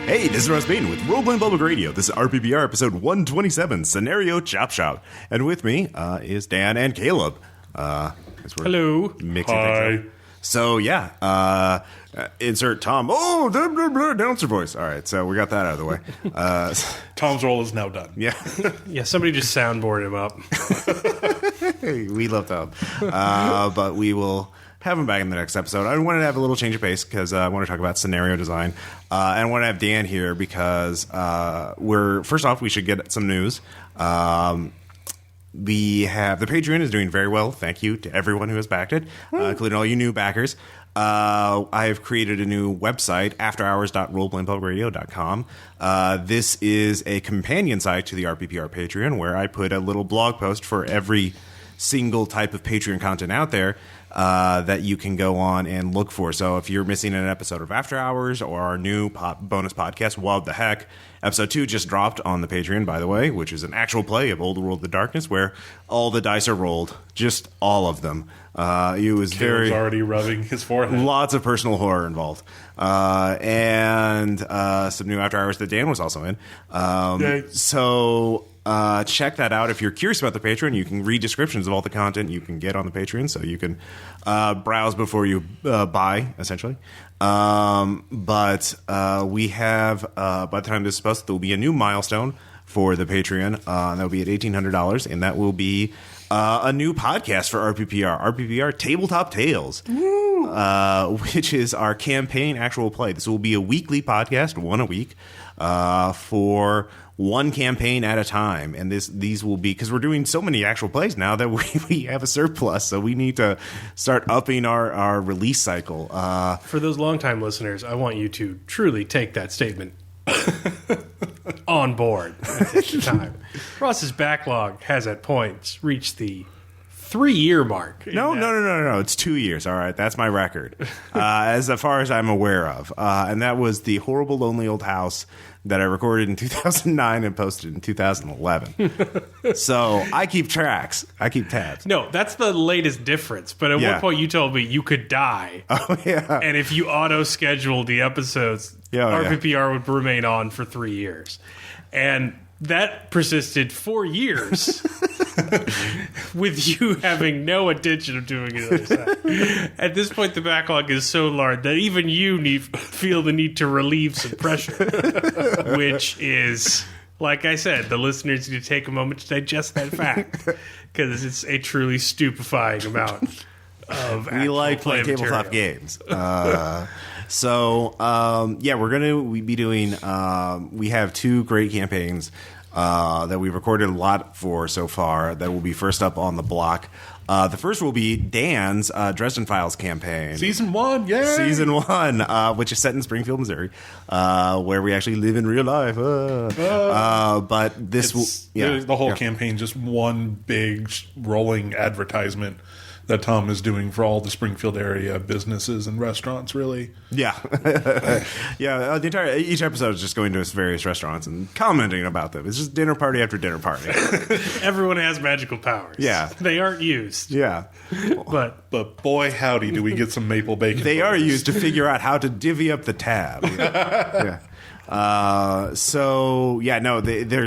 Hey, this is Russ Bain with Roleplaying Public Radio. This is RPPR episode 127, Scenario Chop Shop. And with me is Dan and Caleb. Hello. Hi. So, yeah, insert Tom. Oh, announcer voice. All right, so we got that out of the way. Tom's role is now done. Yeah. Yeah, somebody just soundboard him up. Hey, we love Tom. But we will have him back in the next episode. I wanted to have a little change of pace because I want to talk about scenario design. And I want to have Dan here because first off, we should get some news. We have the Patreon is doing very well. Thank you to everyone who has backed it, including all you new backers. I have created a new website, afterhours.roleplayingpublicradio.com. This is a companion site to the RPPR Patreon where I put a little blog post for every single type of Patreon content out there that you can go on and look for. So if you're missing an episode of After Hours or our new bonus podcast, What the Heck, episode 2 just dropped on the Patreon, by the way, which is an actual play of Old World of Darkness where all the dice are rolled, just all of them. It was Caleb's already rubbing his forehead. Lots of personal horror involved. And some new After Hours that Dan was also in. So check that out. If you're curious about the Patreon, you can read descriptions of all the content you can get on the Patreon, so you can browse before you buy, essentially. But we have, by the time this is posted, there will be a new milestone for the Patreon, and that will be at $1,800, and that will be a new podcast for RPPR Tabletop Tales, which is our campaign actual play. This will be a weekly podcast, one a week, for one campaign at a time. And these will be, because we're doing so many actual plays now that we have a surplus, so we need to start upping our release cycle. For those longtime listeners, I want you to truly take that statement on board at the time. Ross's backlog has at points reached the 3-year mark. No. It's 2 years. All right. That's my record. As far as I'm aware of. And that was The Horrible Lonely Old House that I recorded in 2009 and posted in 2011. So I keep tracks. I keep tabs. No, that's the latest difference. But at one point you told me you could die. Oh, yeah. And if you auto-scheduled the episodes, RPPR would remain on for 3 years. And that persisted 4 years with you having no intention of doing it on the side. At this point, the backlog is so large that even you feel the need to relieve some pressure, which is, like I said, the listeners need to take a moment to digest that fact because it's a truly stupefying amount of we like playing tabletop games. We're going to be doing, we have 2 great campaigns that we've recorded a lot for so far that will be first up on the block. The first will be Dan's Dresden Files campaign. Season 1, yay! Season 1, which is set in Springfield, Missouri, where we actually live in real life. But this will... the whole campaign, just one big rolling advertisement that Tom is doing for all the Springfield area businesses and restaurants, really. Yeah. Each episode is just going to various restaurants and commenting about them. It's just dinner party after dinner party. Everyone has magical powers. Yeah. They aren't used. Yeah. But boy, howdy, do we get some maple bacon. They are used to figure out how to divvy up the tab. Yeah. There's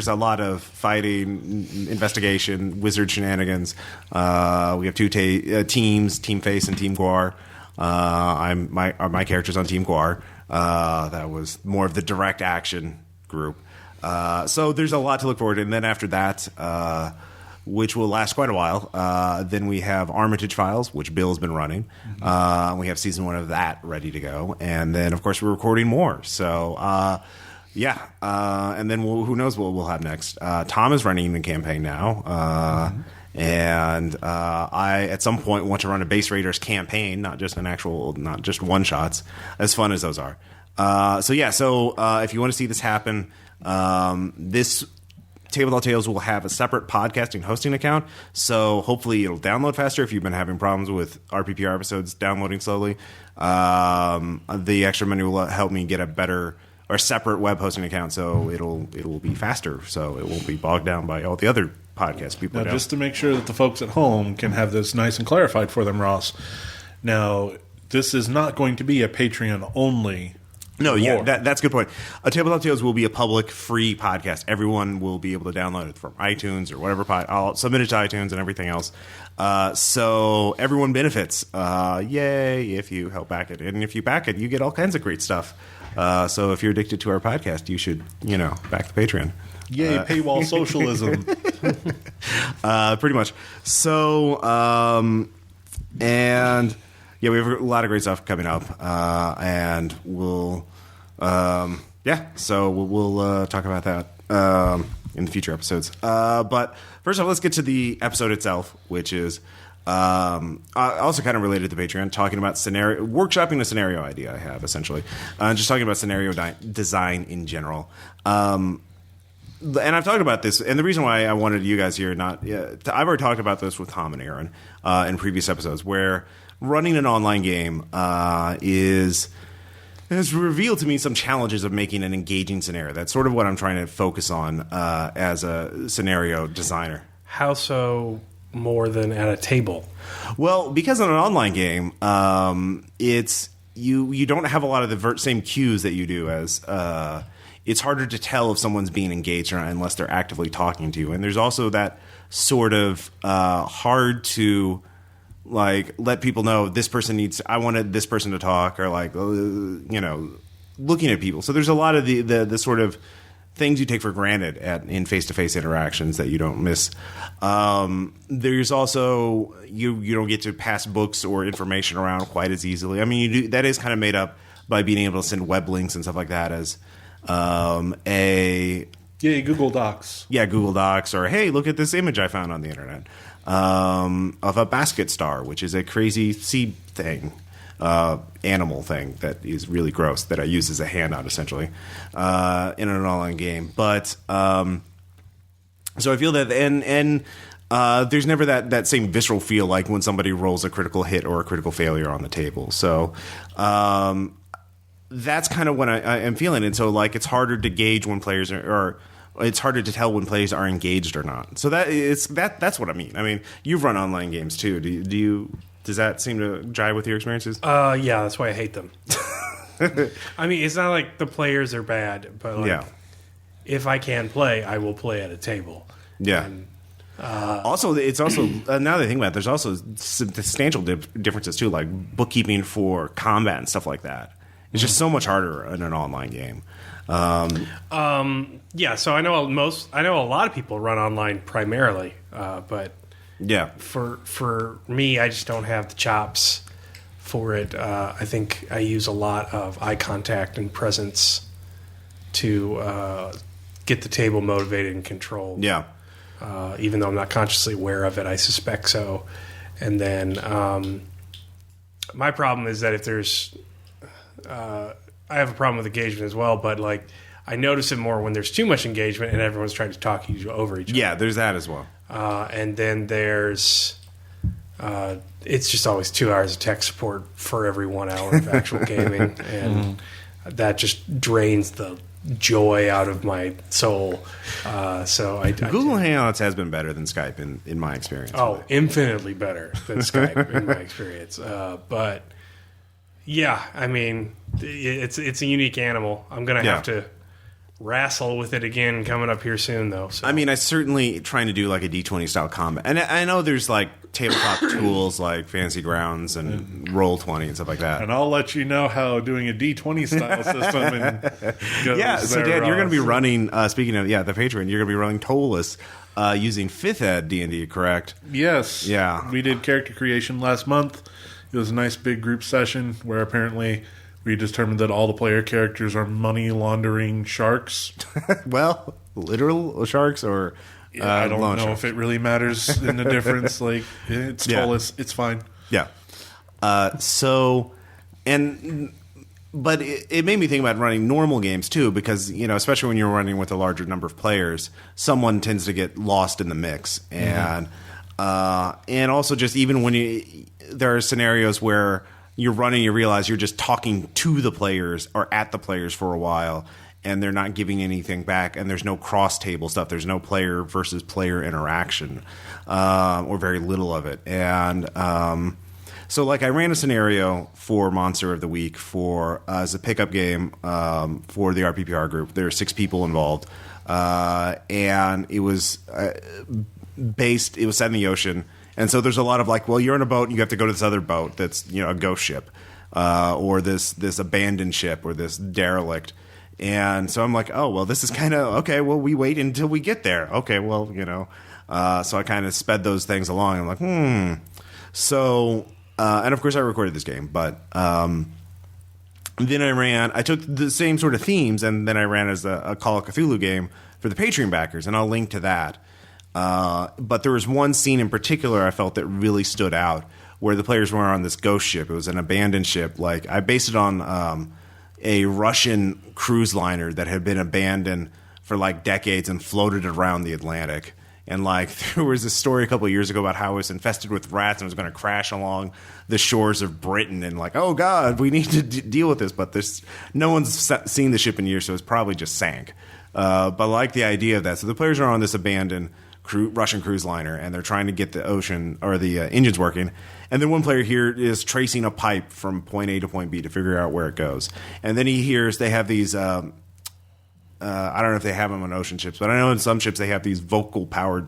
a lot of fighting, investigation, wizard shenanigans. We have 2 teams, Team Face and Team Guar. My character's on Team Guar. That was more of the direct action group. So there's a lot to look forward to. And then after that, which will last quite a while, then we have Armitage Files, which Bill's been running. We have season 1 of that ready to go. And then, of course, we're recording more. So, and then who knows what we'll have next. Tom is running the campaign now. And I, at some point, want to run a Base Raiders campaign, not just one-shots, as fun as those are. So if you want to see this happen, this Tabletop Tales will have a separate podcasting hosting account, so hopefully it'll download faster if you've been having problems with RPPR episodes downloading slowly. The extra money will help me get a better or separate web hosting account, so it'll be faster, so it won't be bogged down by all the other podcasts people. Now, just to make sure that the folks at home can have this nice and clarified for them, Ross. Now, this is not going to be a Patreon-only No, yeah, that's a good point. Tabletop Tales will be a public, free podcast. Everyone will be able to download it from iTunes or whatever. I'll submit it to iTunes and everything else. So everyone benefits. Yay, if you help back it. And if you back it, you get all kinds of great stuff. So if you're addicted to our podcast, you should, back the Patreon. Yay, paywall socialism. Pretty much. So, and... yeah, we have a lot of great stuff coming up, and we'll talk about that in the future episodes. But first off, let's get to the episode itself, which is also kind of related to the Patreon, talking about workshopping a scenario idea I have, essentially. Just talking about scenario design in general. And I've talked about this, and the reason why I wanted you guys here, I've already talked about this with Tom and Aaron in previous episodes, where running an online game has revealed to me some challenges of making an engaging scenario. That's sort of what I'm trying to focus on as a scenario designer. How so more than at a table? Well, because in an online game, it's you don't have a lot of the same cues that you do as it's harder to tell if someone's being engaged or not unless they're actively talking to you. And there's also that sort of hard to let people know this person I wanted this person to talk, or looking at people. So there's a lot of the sort of things you take for granted in face-to-face interactions that you don't miss. There's also you don't get to pass books or information around quite as easily. I mean, you do, that is kind of made up by being able to send web links and stuff like that as Google Docs. Yeah, Google Docs, or hey, look at this image I found on the internet. Of a basket star, which is a crazy sea thing, animal thing that is really gross that I use as a handout, essentially, in an online game. But so I feel that, and there's never that same visceral feel like when somebody rolls a critical hit or a critical failure on the table. So that's kind of what I am feeling. And so it's harder to gauge when players it's harder to tell when players are engaged or not. So that's what I mean. I mean, you've run online games too. Does that seem to jive with your experiences? Yeah, that's why I hate them. I mean, it's not like the players are bad, but if I can play, I will play at a table. Yeah. And, it's also now that I think about it, there's also substantial differences too, like bookkeeping for combat and stuff like that. It's just so much harder in an online game. Yeah, so I know a lot of people run online primarily, but yeah, for me, I just don't have the chops for it. I think I use a lot of eye contact and presence to get the table motivated and controlled. Yeah, even though I'm not consciously aware of it, I suspect so. And then my problem is that if there's I have a problem with engagement as well, but I notice it more when there's too much engagement and everyone's trying to talk over each other. Yeah, there's that as well. And then there's it's just always 2 hours of tech support for every 1 hour of actual gaming, and that just drains the joy out of my soul. So Google Hangouts has been better than Skype in my experience. Oh, infinitely better than Skype in my experience. But yeah, I mean, it's a unique animal. I'm going to have to wrestle with it again coming up here soon, though. So. I mean, I certainly trying to do like a D20 style combat, and I know there's tabletop tools like Fantasy Grounds and Roll20 and stuff like that. And I'll let you know how doing a D20 style system goes. Yeah, so Dan, you're going to be running. Speaking of the Patreon, you're going to be running Tolus using 5th Ed D&D, correct? Yes. Yeah, we did character creation last month. It was a nice big group session where apparently we determined that all the player characters are money laundering sharks. Well, literal sharks or I don't know if it really matters in the difference. It's Tolus, it's fine. Yeah. But it made me think about running normal games too, because especially when you're running with a larger number of players, someone tends to get lost in the mix, and also just even when there are scenarios where you're running, you realize you're just talking to the players or at the players for a while, and they're not giving anything back, and there's no cross-table stuff. There's no player versus player interaction, or very little of it. And So, like, I ran a scenario for Monster of the Week as a pickup game for the RPPR group. There are 6 people involved, and it was it was set in the ocean. And so there's a lot of like, well, you're in a boat and you have to go to this other boat that's, a ghost ship, or this abandoned ship, or this derelict. And so I'm like, oh, well, this is kind of, okay, well, we wait until we get there. Okay, well, so I kind of sped those things along. I'm like, So, and of course I recorded this game, but then I took the same sort of themes, and then I ran as a Call of Cthulhu game for the Patreon backers, and I'll link to that. But there was one scene in particular I felt that really stood out, where the players were on this ghost ship. It was an abandoned ship. Like, I based it on a Russian cruise liner that had been abandoned for like decades and floated around the Atlantic. And like, there was a story a couple of years ago about how it was infested with rats and was going to crash along the shores of Britain. And like, oh God, we need to deal with this. But no one's seen the ship in years, so it's probably just sank. But I like the idea of that. So the players are on this abandoned Russian cruise liner, and they're trying to get the ocean or the engines working. And then one player here is tracing a pipe from point A to point B to figure out where it goes. And then he hears they have these. I don't know if they have them on ocean ships, but I know in some ships they have these vocal-powered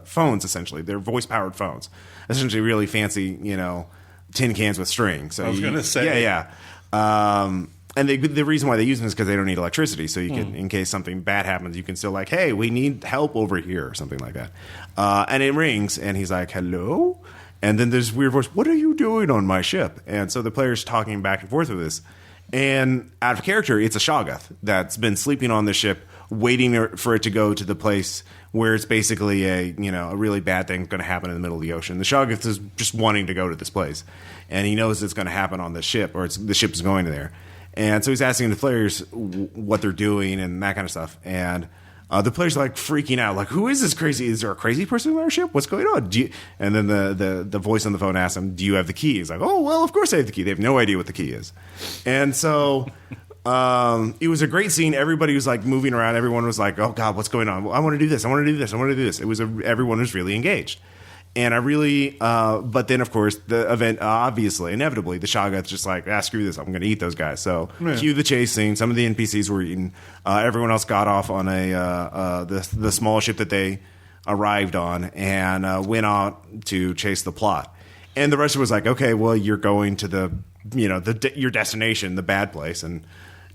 phones, essentially. They're voice-powered phones. Essentially really fancy, tin cans with string. So I was going to say. Yeah. And the reason why they use them is because they don't need electricity. So you can, in case something bad happens, you can still like, hey, we need help over here or something like that. And it rings, and he's like, hello? And then there's weird voice, what are you doing on my ship? And so the player's talking back and forth with this. And out of character, it's a Shoggoth that's been sleeping on the ship, waiting for it to go to the place where it's basically a really bad thing going to happen in the middle of the ocean. The Shoggoth is just wanting to go to this place, and he knows it's going to happen on the ship, or the ship is going there. And so he's asking the players what they're doing and that kind of stuff. And the players are like freaking out, like, who is this crazy? Is there a crazy person on our ship? What's going on? And then the voice on the phone asks him, do you have the key? He's like, oh, well, of course I have the key. They have no idea what the key is. And so it was a great scene. Everybody was like moving around. Everyone was like, oh, God, what's going on? I want to do this. I want to do this. I want to do this. It was everyone was really engaged. And I really, but then of course the event, obviously, inevitably, the Shoggoth's just like, screw this, I'm going to eat those guys. So cue the chase scene. Some of the NPCs were eaten. Everyone else got off on the small ship that they arrived on and went out to chase the plot. And the rest was like, okay, well, you're going to your destination, the bad place, and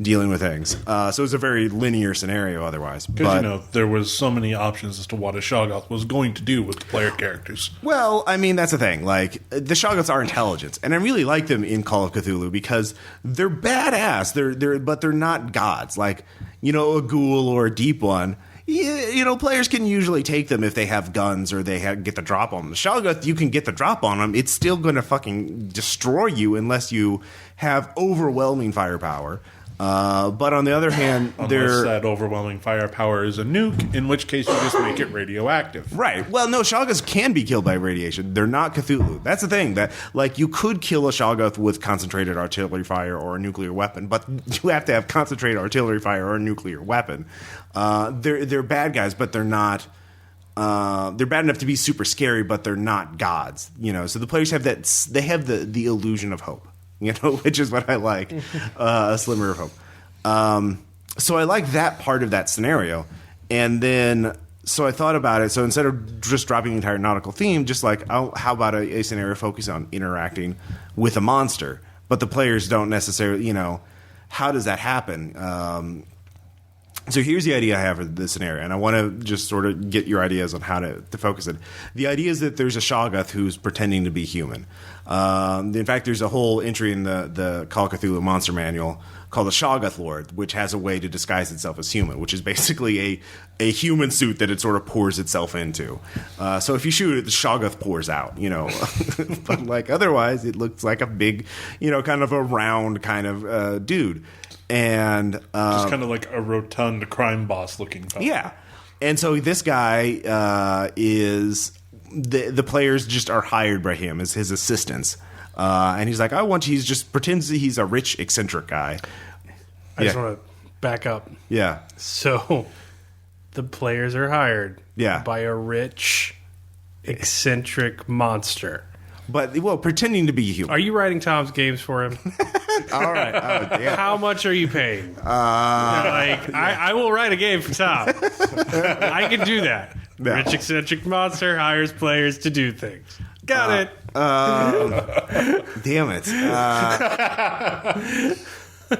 dealing with things. So it was a very linear scenario otherwise. Because, there was so many options as to what a Shoggoth was going to do with the player characters. Well, I mean, that's the thing. Like, the Shoggoths are intelligent, and I really like them in Call of Cthulhu because they're badass. But they're not gods. Like, a ghoul or a deep one. Players can usually take them if they have guns or they get the drop on them. The Shoggoth, you can get the drop on them. It's still going to fucking destroy you unless you have overwhelming firepower. But on the other hand, unless that overwhelming firepower is a nuke, in which case you just make it radioactive. Right. Well, no, Shoggoths can be killed by radiation. They're not Cthulhu. That's the thing. That you could kill a Shoggoth with concentrated artillery fire or a nuclear weapon, but you have to have concentrated artillery fire or a nuclear weapon. They're bad guys, but they're not. They're bad enough to be super scary, but they're not gods. So the players have that. They have the illusion of hope. Which is what I like, a slimmer of hope. So I like that part of that scenario. And then, so I thought about it. So instead of just dropping the entire nautical theme, just like, how about a scenario focused on interacting with a monster? But the players don't necessarily, how does that happen? So here's the idea I have for this scenario, and I want to just sort of get your ideas on how to focus it. The idea is that there's a Shoggoth who's pretending to be human. In fact, there's a whole entry in the Call of Cthulhu Monster Manual called the Shoggoth Lord, which has a way to disguise itself as human, which is basically a human suit that it sort of pours itself into. So if you shoot it, the Shoggoth pours out, But like otherwise, it looks like a big, kind of a round kind of dude. And just kind of like a rotund crime boss looking fellow. Yeah. And so this guy is the players just are hired by him as his assistants. And he's like, he just pretends that he's a rich, eccentric guy. I just want to back up. Yeah. So the players are hired by a rich, eccentric monster. But, well, pretending to be human. Are you writing Tom's games for him? All right. Oh, yeah. How much are you paying? I will write a game for Tom. I can do that. No. Rich eccentric monster hires players to do things. Got it. Damn it.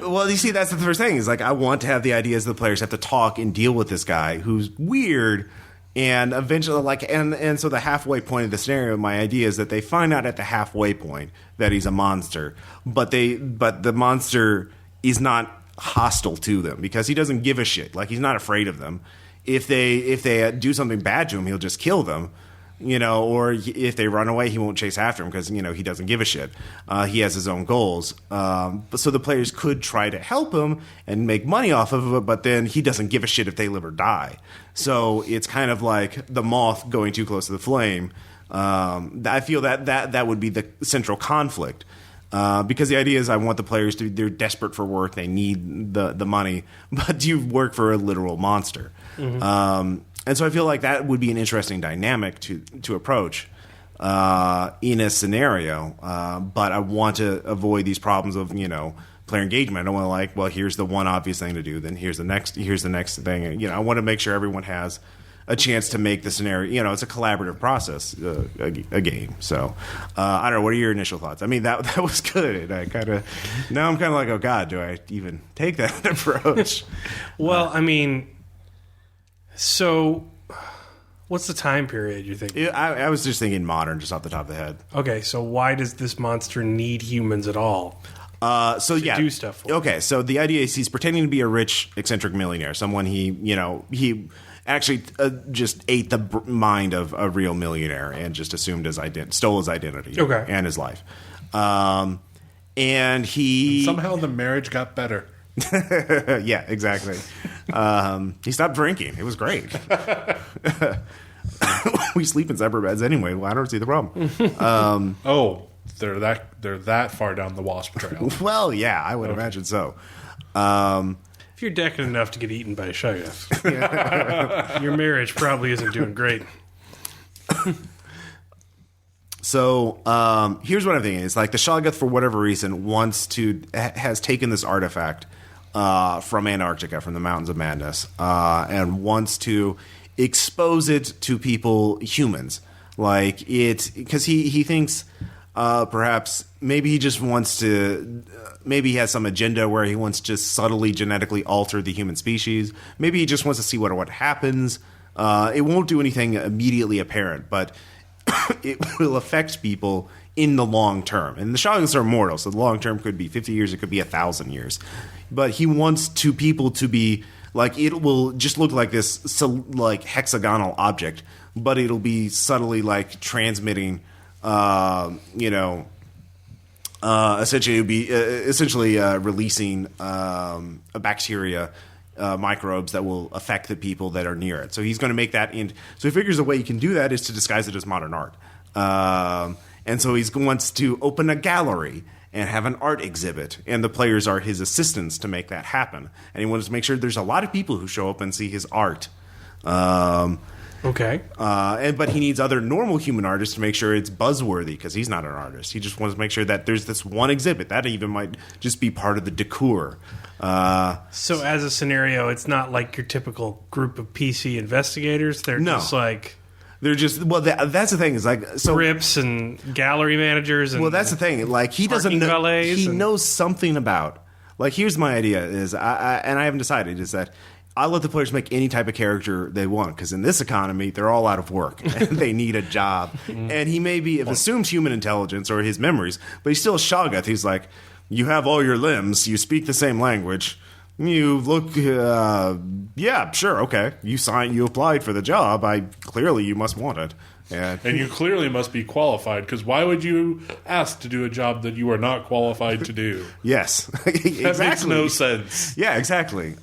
Well, you see, that's the first thing. Is like I want to have the ideas the players have to talk and deal with this guy who's weird. And eventually, and so the halfway point of the scenario, my idea is that they find out at the halfway point that he's a monster, but the monster is not hostile to them because he doesn't give a shit. Like he's not afraid of them. If they do something bad to him, he'll just kill them. Or if they run away, he won't chase after him because, he doesn't give a shit. He has his own goals. So the players could try to help him and make money off of it, but then he doesn't give a shit if they live or die. So it's kind of like the moth going too close to the flame. I feel that would be the central conflict. Because the idea is I want the players they're desperate for work, they need the money, but you work for a literal monster. Mm-hmm. And so I feel like that would be an interesting dynamic to approach in a scenario. But I want to avoid these problems of player engagement. I don't want to here's the one obvious thing to do. Then here's the next thing. I want to make sure everyone has a chance to make the scenario. It's a collaborative process, a game. So I don't know. What are your initial thoughts? I mean, that was good. I'm kind of like, oh God, do I even take that approach? Well, I mean. So, what's the time period you think? I was just thinking modern, just off the top of the head. Okay, so why does this monster need humans at all? Do stuff for okay, so the idea is he's pretending to be a rich, eccentric millionaire, someone he actually just ate the mind of a real millionaire and just assumed stole his identity and his life. And somehow the marriage got better. Yeah, exactly. He stopped drinking. It was great. We sleep in separate beds anyway. Well, I don't see the problem. They're that far down the wasp trail. Well, yeah, I would imagine so. If you're decadent enough to get eaten by a shoggoth, your marriage probably isn't doing great. So here's what I'm thinking. It's like the Shoggoth, for whatever reason, has taken this artifact from Antarctica, from the Mountains of Madness, and wants to expose it to humans. Like because he thinks perhaps maybe he just wants to, maybe he has some agenda where he wants to subtly genetically alter the human species. Maybe he just wants to see what happens. It won't do anything immediately apparent, but it will affect people in the long term. And the Shoggoths are immortal, so the long term could be 50 years, it could be 1,000 years. But he wants people to be like, it will just look like this hexagonal object, but it'll be subtly transmitting, essentially releasing a bacteria, microbes that will affect the people that are near it. So he's going to make that so he figures a way he can do that is to disguise it as modern art. And so he wants to open a gallery and have an art exhibit, and the players are his assistants to make that happen. And he wants to make sure there's a lot of people who show up and see his art. Okay. But he needs other normal human artists to make sure it's buzzworthy, because he's not an artist. He just wants to make sure that there's this one exhibit. That even might just be part of the decor. So as a scenario, it's not like your typical group of PC investigators. They're just like... They're just... Well, that's the thing. Is rips and gallery managers and... Well, that's the thing. He doesn't know... He knows something about... here's my idea is... I haven't decided, is that... I'll let the players make any type of character they want, because in this economy, they're all out of work and they need a job. And he maybe assumes human intelligence or his memories, but he's still a Shoggoth. He's like, you have all your limbs, you speak the same language, you look, yeah, sure, okay. You applied for the job. Clearly you must want it. And you clearly must be qualified, because why would you ask to do a job that you are not qualified to do? Yes. Exactly. That makes no sense. Yeah, exactly.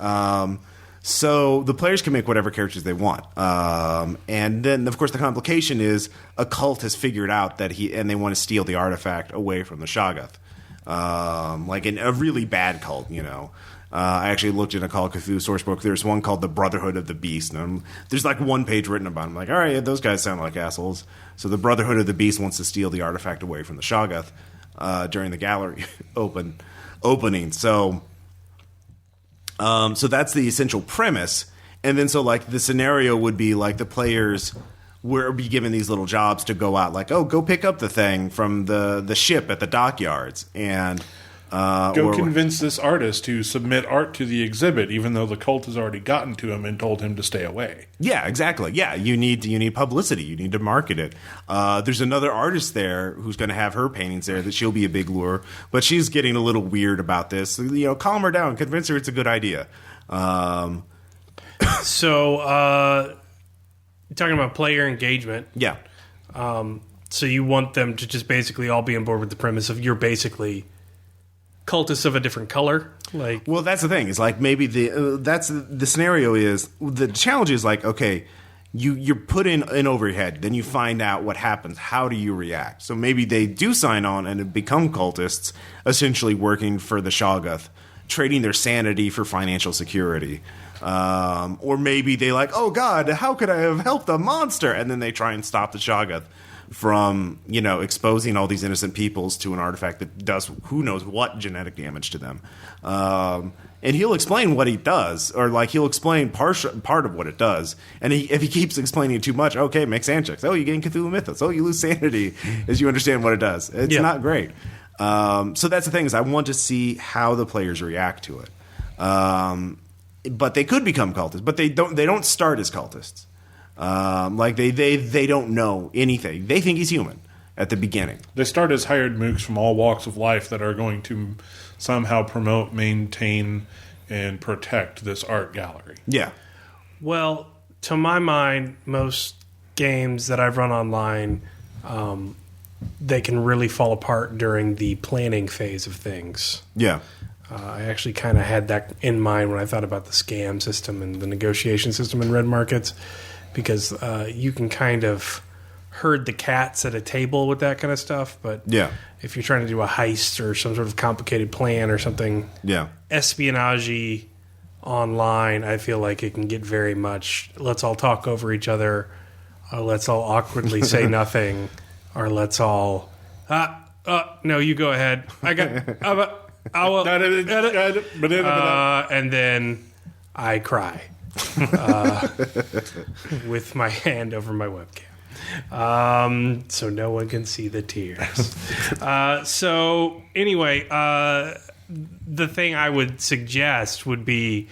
So the players can make whatever characters they want. And then, of course, the complication is a cult has figured out that and they want to steal the artifact away from the Shoggoth. like in a really bad cult, I actually looked in a Call of Cthulhu source book. There's one called the Brotherhood of the Beast. And there's like one page written about them. Like, all right, those guys sound like assholes. So the Brotherhood of the Beast wants to steal the artifact away from the Shoggoth during the gallery opening. So that's the essential premise. And then so like the scenario would be like the players will be given these little jobs to go out, like, oh, go pick up the thing from the ship at the dockyards and convince this artist to submit art to the exhibit, even though the cult has already gotten to him and told him to stay away. Yeah, exactly. Yeah, you need publicity. You need to market it. There's another artist there who's going to have her paintings there that she'll be a big lure, but she's getting a little weird about this. Calm her down, convince her it's a good idea. So, talking about player engagement. Yeah. So you want them to just basically all be on board with the premise of you're basically cultists of a different color, like. Well, that's the thing. It's like maybe the scenario is the challenge is like, okay, you're put in over your head, then you find out what happens. How do you react? So maybe they do sign on and become cultists, essentially working for the Shoggoth, trading their sanity for financial security. Or maybe they like, oh God, how could I have helped a monster? And then they try and stop the Shoggoth from, exposing all these innocent peoples to an artifact that does who knows what genetic damage to them. And he'll explain what he does, or like he'll explain part of what it does. And if he keeps explaining it too much, okay, make sand checks. Oh, you gain Cthulhu Mythos. Oh, you lose sanity as you understand what it does. It's not great. So that's the thing, is I want to see how the players react to it. But they could become cultists, but they don't start as cultists. Like they don't know anything. They think he's human at the beginning. They start as hired mooks from all walks of life that are going to somehow promote, maintain, and protect this art gallery. Yeah. Well, to my mind, most games that I've run online, they can really fall apart during the planning phase of things. Yeah. I actually kind of had that in mind when I thought about the scam system and the negotiation system in red markets, because you can kind of herd the cats at a table with that kind of stuff. But if you're trying to do a heist or some sort of complicated plan or something, espionage online, I feel like it can get very much, let's all talk over each other, or let's all awkwardly say nothing, or let's all, no, you go ahead. I got... and then I cry with my hand over my webcam, so no one can see the tears. So anyway, the thing I would suggest would be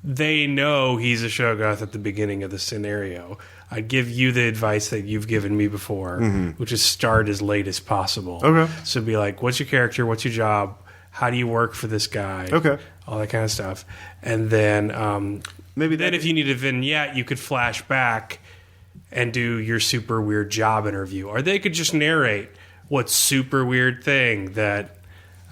they know he's a Shoggoth at the beginning of the scenario. I'd give you the advice that you've given me before, which is start as late as possible. Okay. So be like, what's your character? What's your job? How do you work for this guy? Okay. All that kind of stuff. And then maybe then if you need a vignette, you could flash back and do your super weird job interview. Or they could just narrate what super weird thing that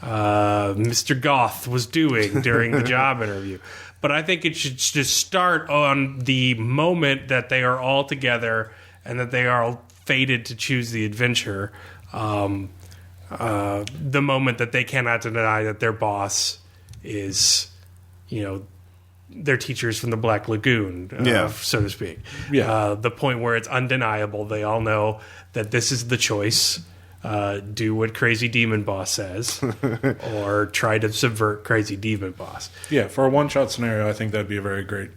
Mr. Goth was doing during the job interview. But I think it should just start on the moment that they are all together and that they are fated to choose the adventure. The moment that they cannot deny that their boss is, their teachers from the Black Lagoon, so to speak. Yeah. The point where it's undeniable. They all know that this is the choice. Do what Crazy Demon Boss says, or try to subvert Crazy Demon Boss. Yeah, for a one-shot scenario, I think that'd be a very great.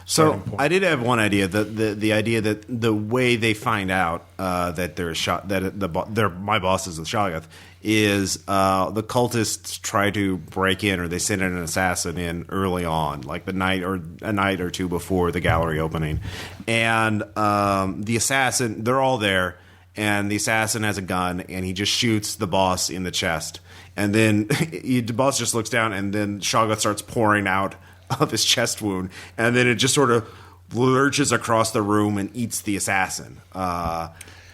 So I did have one idea. The idea that the way they find out that my boss is the Shoggoth is the cultists try to break in, or they send an assassin in early on, like a night or two before the gallery opening, and the assassin, they're all there, and the assassin has a gun, and he just shoots the boss in the chest, and then the boss just looks down, and then Shoggoth starts pouring out of his chest wound, and then it just sort of lurches across the room and eats the assassin.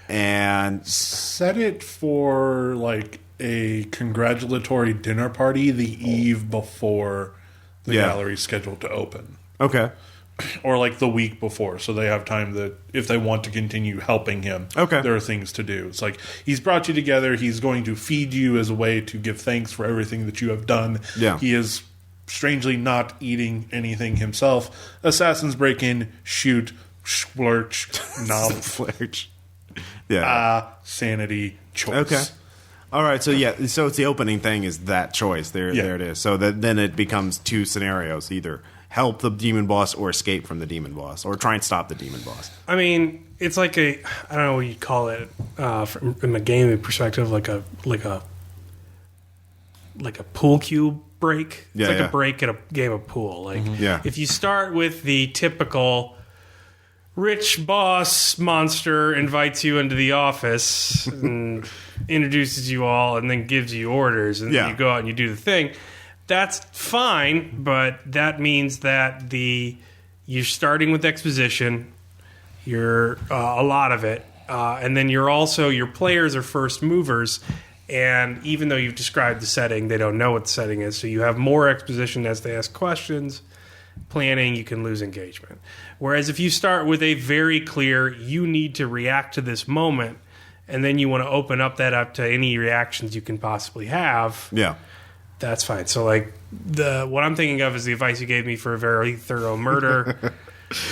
And set it for like a congratulatory dinner party the eve before the gallery's scheduled to open. Okay. or like the week before, so they have time that if they want to continue helping him, there are things to do. It's like he's brought you together. He's going to feed you as a way to give thanks for everything that you have done. Yeah. He is strangely not eating anything himself. Assassins break in, shoot, splurch, knob, Flerch. Yeah. sanity, choice. Okay. All right, so so it's the opening thing is that choice. There it is. So then it becomes two scenarios: either help the demon boss or escape from the demon boss, or try and stop the demon boss. I mean, it's like I don't know what you'd call it from a gaming perspective, like a pool cue break. It's a break in a game of pool. Like if you start with the typical rich boss monster invites you into the office and introduces you all and then gives you orders, and then you go out and you do the thing. That's fine, but that means that you're starting with exposition. You're a lot of it, and then your players are first movers. And even though you've described the setting, they don't know what the setting is. So you have more exposition as they ask questions. Planning, you can lose engagement. Whereas if you start with a very clear, you need to react to this moment, and then you want to open that up to any reactions you can possibly have. Yeah. That's fine. So, like, what I'm thinking of is the advice you gave me for a very thorough murder,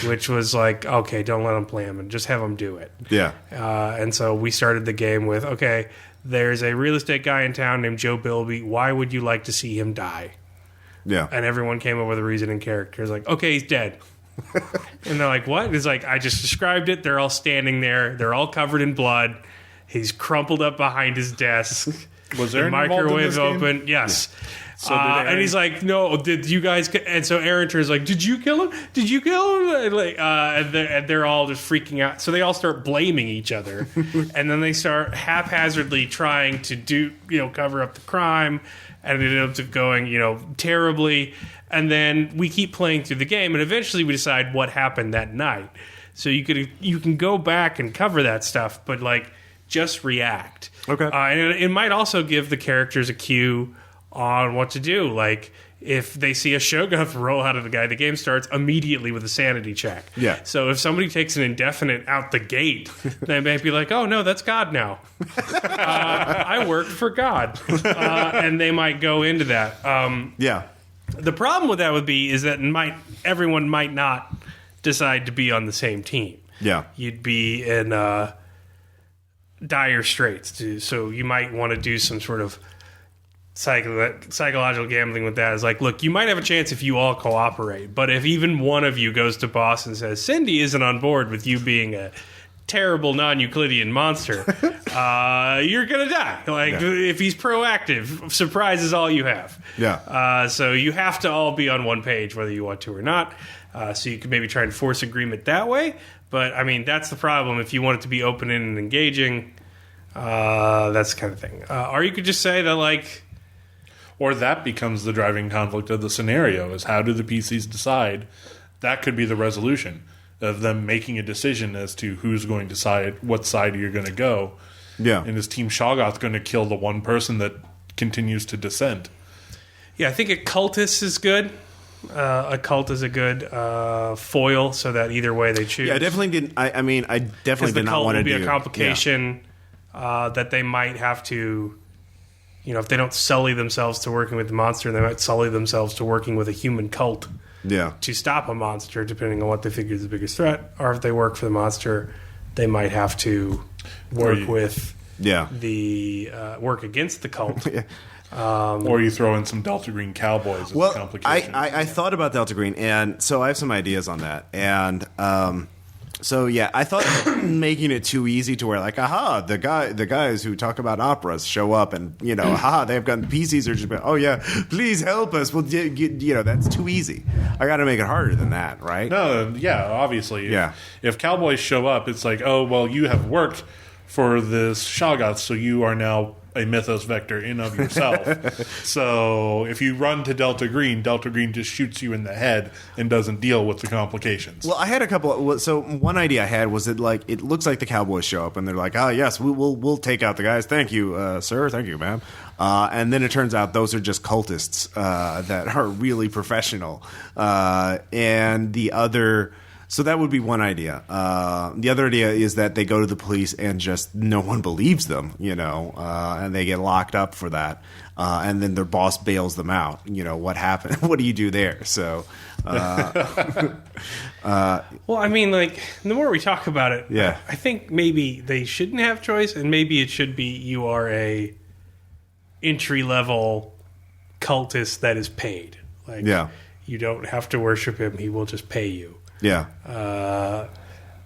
which was like, okay, don't let them play him and just have them do it. Yeah. And so we started the game with, okay, there's a real estate guy in town named Joe Bilby. Why would you like to see him die? Yeah. And everyone came up with a reason and character. It's like, okay, he's dead. And they're like, what? It's like, I just described it. They're all standing there. They're all covered in blood. He's crumpled up behind his desk. Was there the microwave open? Yes. Yeah. So and he's like, no, did you guys? And so Aaron turns like, did you kill him? Did you kill him? And, like, and they're all just freaking out. So they all start blaming each other, and then they start haphazardly trying to cover up the crime, and it ends up going terribly. And then we keep playing through the game, and eventually we decide what happened that night. So you can go back and cover that stuff, but like just react. Okay. And it might also give the characters a cue on what to do. Like, if they see a Shogoth roll out of the guy, the game starts immediately with a sanity check. Yeah. So if somebody takes an indefinite out the gate, they might be like, oh, no, that's God now. I worked for God. And they might go into that. Yeah. The problem with that would be is that everyone might not decide to be on the same team. Yeah. You'd be in dire straits. So you might want to do some sort of psychological gambling with that. Is like, look, you might have a chance if you all cooperate, but if even one of you goes to boss and says Cindy isn't on board with you being a terrible non-Euclidean monster, you're gonna die. Like, if he's proactive, surprise is all you have. Yeah. So you have to all be on one page, whether you want to or not. So you could maybe try and force agreement that way. But I mean, that's the problem. If you want it to be open and engaging, that's the kind of thing. Or you could just say that, like. Or that becomes the driving conflict of the scenario, is how do the PCs decide? That could be the resolution of them making a decision as to who's going to decide what side you're going to go. Yeah. And is Team Shoggoth going to kill the one person that continues to dissent? Yeah, I think a cultist is good. A cult is a good foil, so that either way they choose. Yeah, I definitely didn't. I definitely did not want to do. Because the cult will be a complication that they might have to. If they don't sully themselves to working with the monster, they might sully themselves to working with a human cult to stop a monster, depending on what they figure is the biggest threat. Or if they work for the monster, they might have to work with work against the cult. Or you throw in some Delta Green cowboys as a complication. I thought about Delta Green, and so I have some ideas on that. And so yeah, I thought making it too easy to where like, aha, the guys who talk about operas show up, and aha, they've got PCs are just oh yeah, please help us. Well, that's too easy. I got to make it harder than that, right? No, yeah, obviously. Yeah. If cowboys show up, it's like, oh well, you have worked for this Shoggoth, so you are now a mythos vector in of yourself. So if you run to Delta Green just shoots you in the head and doesn't deal with the complications. Well, I had a couple. So one idea I had was that like it looks like the Cowboys show up and they're like, "Oh yes, we'll take out the guys. Thank you, sir. Thank you, ma'am." And then it turns out those are just cultists that are really professional. And the other. So that would be one idea. The other idea is that they go to the police and just no one believes them, and they get locked up for that. And then their boss bails them out. What happened? What do you do there? So, well, I mean, like the more we talk about it, yeah. I think maybe they shouldn't have choice, and maybe it should be you are a entry level cultist that is paid. Like, yeah. You don't have to worship him; he will just pay you. Yeah.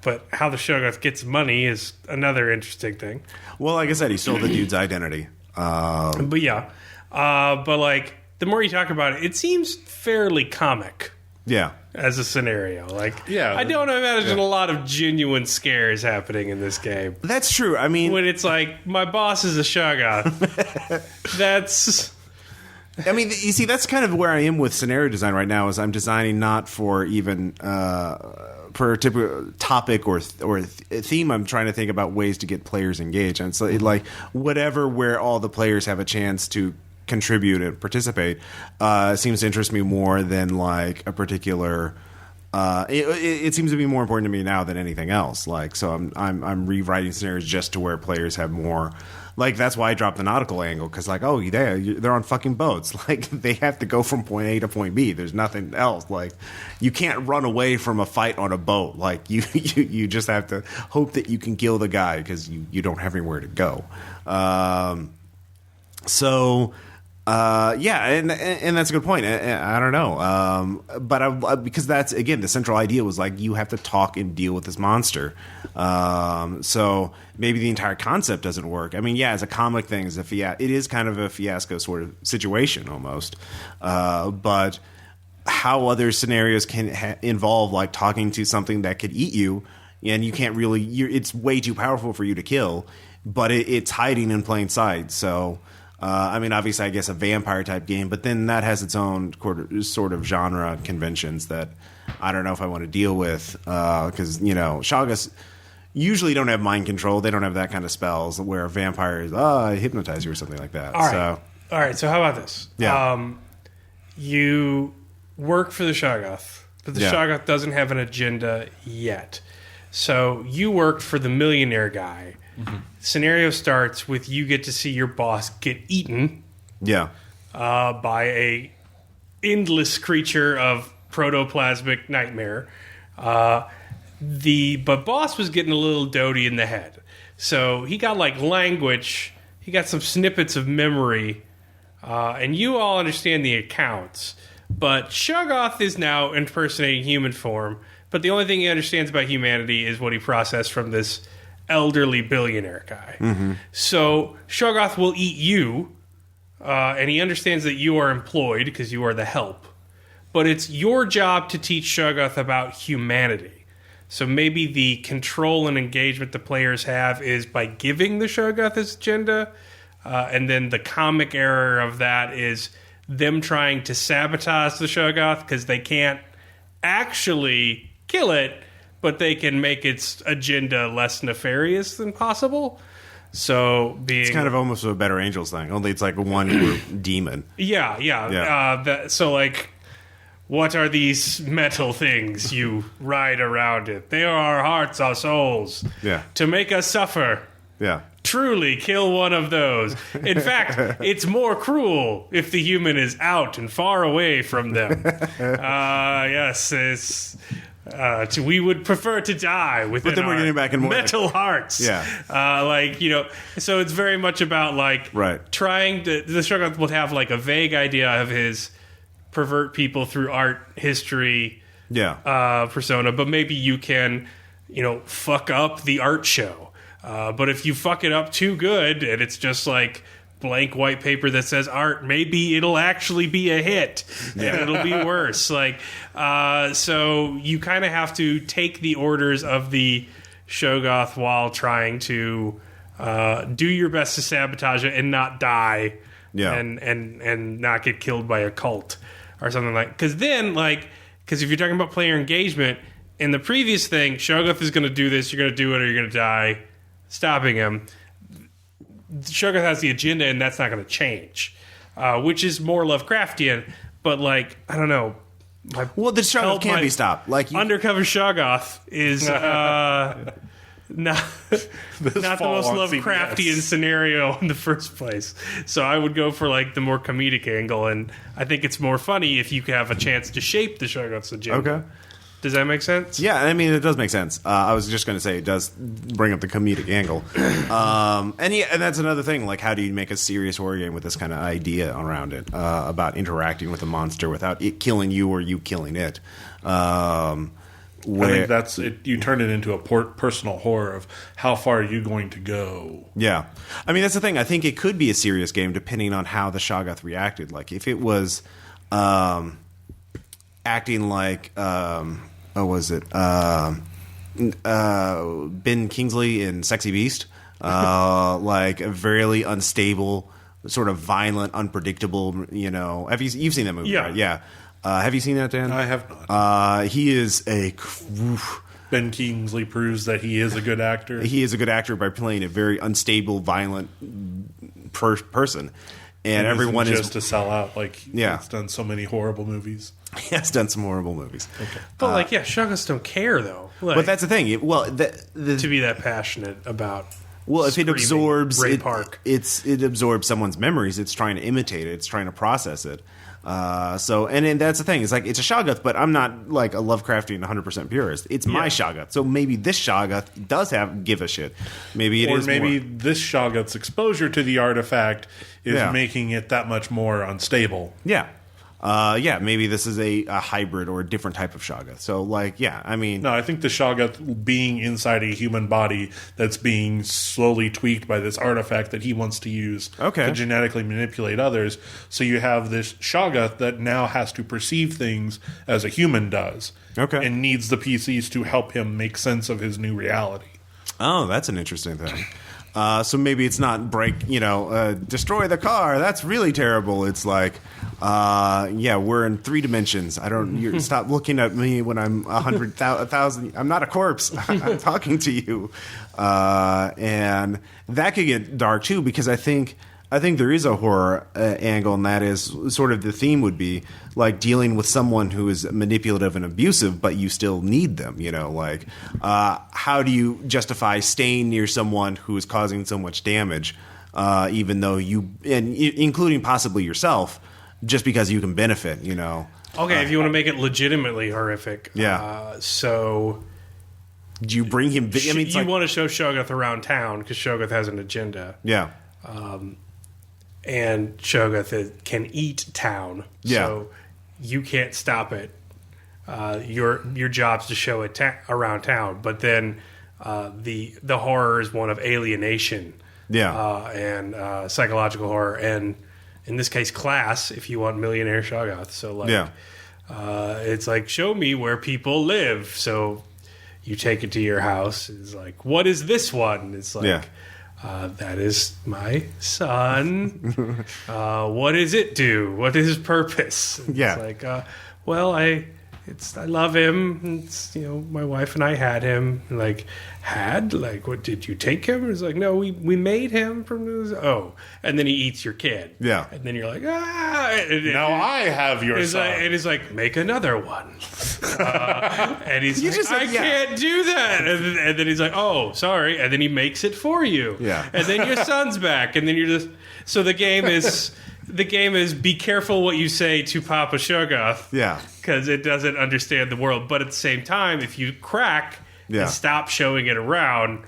But how the Shoggoth gets money is another interesting thing. Well, like I said, he stole the dude's identity. But yeah. But like, the more you talk about it, it seems fairly comic. Yeah. As a scenario. Like, yeah, I don't imagine a lot of genuine scares happening in this game. That's true. I mean, when it's like, my boss is a Shoggoth. That's... I mean, you see, that's kind of where I am with scenario design right now. Is I'm designing not for even per a typical topic or theme. I'm trying to think about ways to get players engaged, and so like whatever where all the players have a chance to contribute and participate seems to interest me more than like a particular. It seems to be more important to me now than anything else. Like, so I'm rewriting scenarios just to where players have more. Like, that's why I dropped the nautical angle, because, like, oh, they're on fucking boats. Like, they have to go from point A to point B. There's nothing else. Like, you can't run away from a fight on a boat. Like, you just have to hope that you can kill the guy because you don't have anywhere to go. Yeah, and that's a good point. I don't know, but because that's again the central idea was like you have to talk and deal with this monster. So maybe the entire concept doesn't work. I mean, yeah, as a comic thing, it is kind of a fiasco sort of situation almost. But how other scenarios can involve like talking to something that could eat you, and you can't really. It's way too powerful for you to kill, but it's hiding in plain sight. So. I mean, obviously, I guess a vampire type game, but then that has its own sort of genre conventions that I don't know if I want to deal with because Shoggoths usually don't have mind control; they don't have that kind of spells. Where a vampire is, I hypnotize you or something like that. All right. So how about this? Yeah. You work for the Shoggoth, but the Shoggoth doesn't have an agenda yet. So you worked for the millionaire guy. Mm-hmm. Scenario starts with you get to see your boss get eaten by a endless creature of protoplasmic nightmare. But boss was getting a little doty in the head. So he got like language, he got some snippets of memory, and you all understand the accounts. But Shoggoth is now impersonating human form, but the only thing he understands about humanity is what he processed from this elderly billionaire guy. Mm-hmm. So Shoggoth will eat you, and he understands that you are employed because you are the help. But it's your job to teach Shoggoth about humanity. So maybe the control and engagement the players have is by giving the Shoggoth his agenda, and then the comic error of that is them trying to sabotage the Shoggoth because they can't actually kill it, but they can make its agenda less nefarious than possible. So it's kind of almost a Better Angels thing, only it's like a one demon. Yeah. So like, what are these metal things you ride around it? They are our hearts, our souls. Yeah. To make us suffer. Yeah. Truly kill one of those. In fact, it's more cruel if the human is out and far away from them. Yes, it's... we would prefer to die within but then we're getting back in more metal hearts. Yeah. So it's very much about like trying to... The Shoggoth will have like a vague idea of his pervert people through art history persona, but maybe you can, fuck up the art show. But if you fuck it up too good and it's just like blank white paper that says art, maybe it'll actually be a hit and it'll be worse. So you kind of have to take the orders of the Shoggoth while trying to do your best to sabotage it and not die, Yeah. and not get killed by a cult or something like. Because if you're talking about player engagement in the previous thing, Shoggoth is going to do this, you're going to do it, or you're going to die. Stopping him, Shoggoth has the agenda, and that's not going to change, which is more Lovecraftian. But I don't know. The Shoggoth can't be stopped. Undercover Shoggoth is not the most Lovecraftian scenario in the first place. So I would go for the more comedic angle, and I think it's more funny if you have a chance to shape the Shoggoth's agenda. Okay. Does that make sense? Yeah, I mean, it does make sense. I was just going to say it does bring up the comedic angle. And that's another thing. How do you make a serious horror game with this kind of idea around it about interacting with a monster without it killing you or you killing it? I think that's it. You turn it into a personal horror of how far are you going to go. Yeah. I mean, that's the thing. I think it could be a serious game depending on how the Shoggoth reacted. If it was acting like... what was it? Ben Kingsley in Sexy Beast. A very unstable, sort of violent, unpredictable, you've seen that movie, yeah. Right? Yeah. Have you seen that, Dan? I have not. He is Ben Kingsley proves that he is a good actor. He is a good actor by playing a very unstable, violent person. And everyone is just to sell out. He's done so many horrible movies. He has done some horrible movies. Okay. But Shoggoths don't care though. But that's the thing. To be that passionate about. Well, if it absorbs Ray Park. it absorbs someone's memories. It's trying to imitate it. It's trying to process it. And that's the thing. It's it's a Shoggoth, but I'm not a Lovecraftian 100% purist. It's my Shoggoth. So maybe this Shoggoth does give a shit. Maybe it is. Or maybe this Shoggoth's exposure to the artifact is making it that much more unstable. Yeah. Maybe this is a hybrid or a different type of Shoggoth. So, I mean... No, I think the Shoggoth being inside a human body that's being slowly tweaked by this artifact that he wants to use to genetically manipulate others. So you have this Shoggoth that now has to perceive things as a human does. Okay. And needs the PCs to help him make sense of his new reality. Oh, that's an interesting thing. So maybe it's not destroy the car. That's really terrible. It's we're in 3 dimensions. Stop looking at me when I'm 100,000. I'm not a corpse. I'm talking to you. And that could get dark too, because I think there is a horror angle, and that is sort of the theme would be dealing with someone who is manipulative and abusive, but you still need them. How do you justify staying near someone who is causing so much damage, even though including possibly yourself, just because you can benefit? Okay, if you want to make it legitimately horrific, so. Do you bring him? You want to show Shoggoth around town because Shoggoth has an agenda. Yeah. And Shoggoth can eat town, so you can't stop it. Your job's to show it around town, but then the horror is one of alienation, and psychological horror, and in this case, class. If you want millionaire Shoggoth, so it's show me where people live. So you take it to your house. It's what is this one? It's that is my son. What does it do? What is his purpose? It's I love him. It's, my wife and I had him. What did you take him? It's no, we made him from this. Oh, and then he eats your kid. Yeah, and then you're now I have your son. And he's make another one. And he's I can't do that. And then he's oh, sorry. And then he makes it for you. Yeah. And then your son's back. And then you're just so the game is be careful what you say to Papa Shoggoth. Yeah. Because it doesn't understand the world. But at the same time, if you crack and stop showing it around,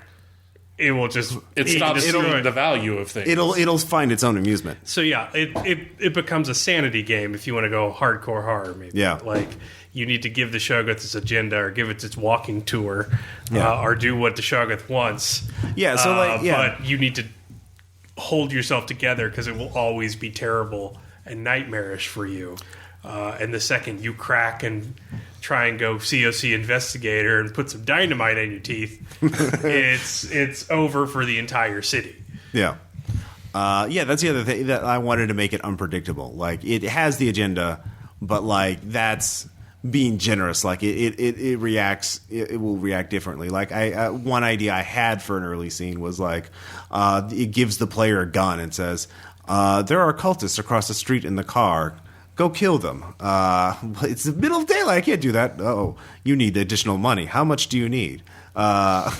it will just stops seeing the value of things. It'll find its own amusement. So it becomes a sanity game if you want to go hardcore horror. Maybe you need to give the Shoggoth its agenda, or give it its walking tour, or do what the Shoggoth wants. Yeah. So but you need to hold yourself together because it will always be terrible and nightmarish for you. And the second you crack and try and go COC investigator and put some dynamite in your teeth, it's over for the entire city. Yeah. That's the other thing that I wanted to make it unpredictable. Like, it has the agenda, but like that's being generous. Like it reacts, it will react differently. Like one idea I had for an early scene was like, it gives the player a gun and says, there are cultists across the street in the car. Go kill them. It's the middle of the daylight. I can't do that. Oh, you need additional money. How much do you need? Well,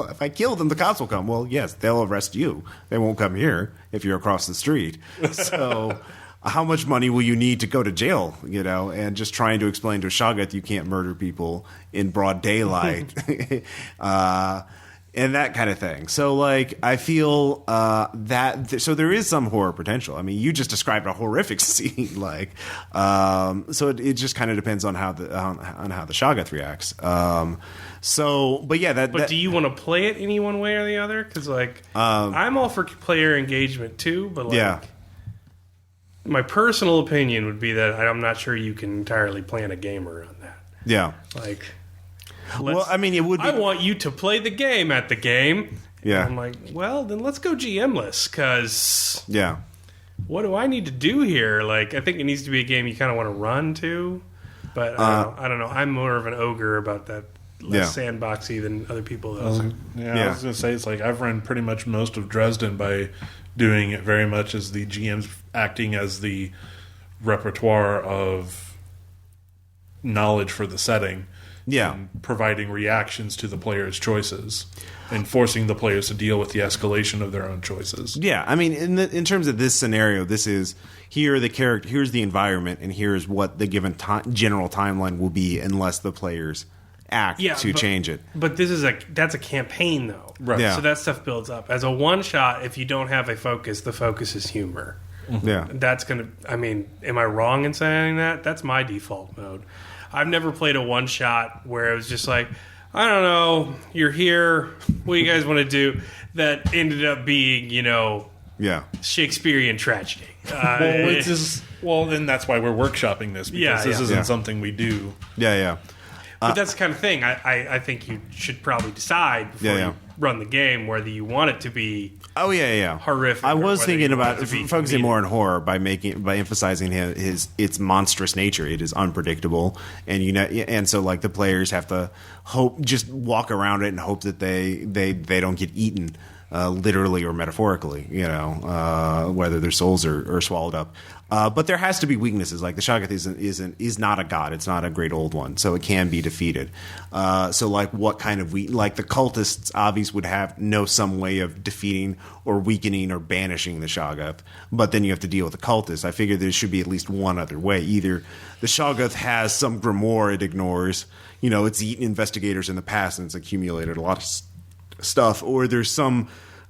if I kill them, the cops will come. Well, yes, they'll arrest you. They won't come here if you're across the street. So how much money will you need to go to jail? And just trying to explain to a Shoggoth you can't murder people in broad daylight. And that kind of thing. So, like, I feel so there is some horror potential. I mean, you just described a horrific scene, like, so it just kind of depends on how the Shoggoth reacts. But do you want to play it any one way or the other? Because, like, I'm all for player engagement too, but like, my personal opinion would be that I'm not sure you can entirely plan a game around that. Yeah, like. It would be. I want you to play the game at the game. Yeah. And I'm like, well, then let's go GM-less, because what do I need to do here? Like, I think it needs to be a game you kind of want to run to, but I don't know. I'm more of an ogre about that, less sandboxy than other people. Though. I was going to say, it's like I've run pretty much most of Dresden by doing it very much as the GMs acting as the repertoire of knowledge for the setting. Yeah, and providing reactions to the players' choices and forcing the players to deal with the escalation of their own choices. Yeah, I mean, in terms of this scenario, this is here's the environment, and here's what the given general timeline will be, unless the players act to change it. But that's a campaign, though, right? Yeah. So that stuff builds up. As a one shot, if you don't have a focus, the focus is humor. Yeah, that's gonna. I mean, am I wrong in saying that? That's my default mode. I've never played a one-shot where it was just like, I don't know, you're here, what do you guys want to do? That ended up being, Shakespearean tragedy. Then that's why we're workshopping this, because this isn't something we do. Yeah. But that's the kind of thing I think you should probably decide before you run the game whether you want it to be horrific. I was thinking about focusing more on horror by emphasizing its monstrous nature. It is unpredictable, and so like the players have to just walk around it and hope that they don't get eaten. Literally or metaphorically, whether their souls are swallowed up. But there has to be weaknesses. Like the Shoggoth is not a god. It's not a great old one, so it can be defeated. So like what kind of like the cultists obviously would know some way of defeating or weakening or banishing the Shoggoth. But then you have to deal with the cultists. I figure there should be at least one other way. Either the Shoggoth has some grimoire it ignores. It's eaten investigators in the past and it's accumulated a lot of stuff, or there's some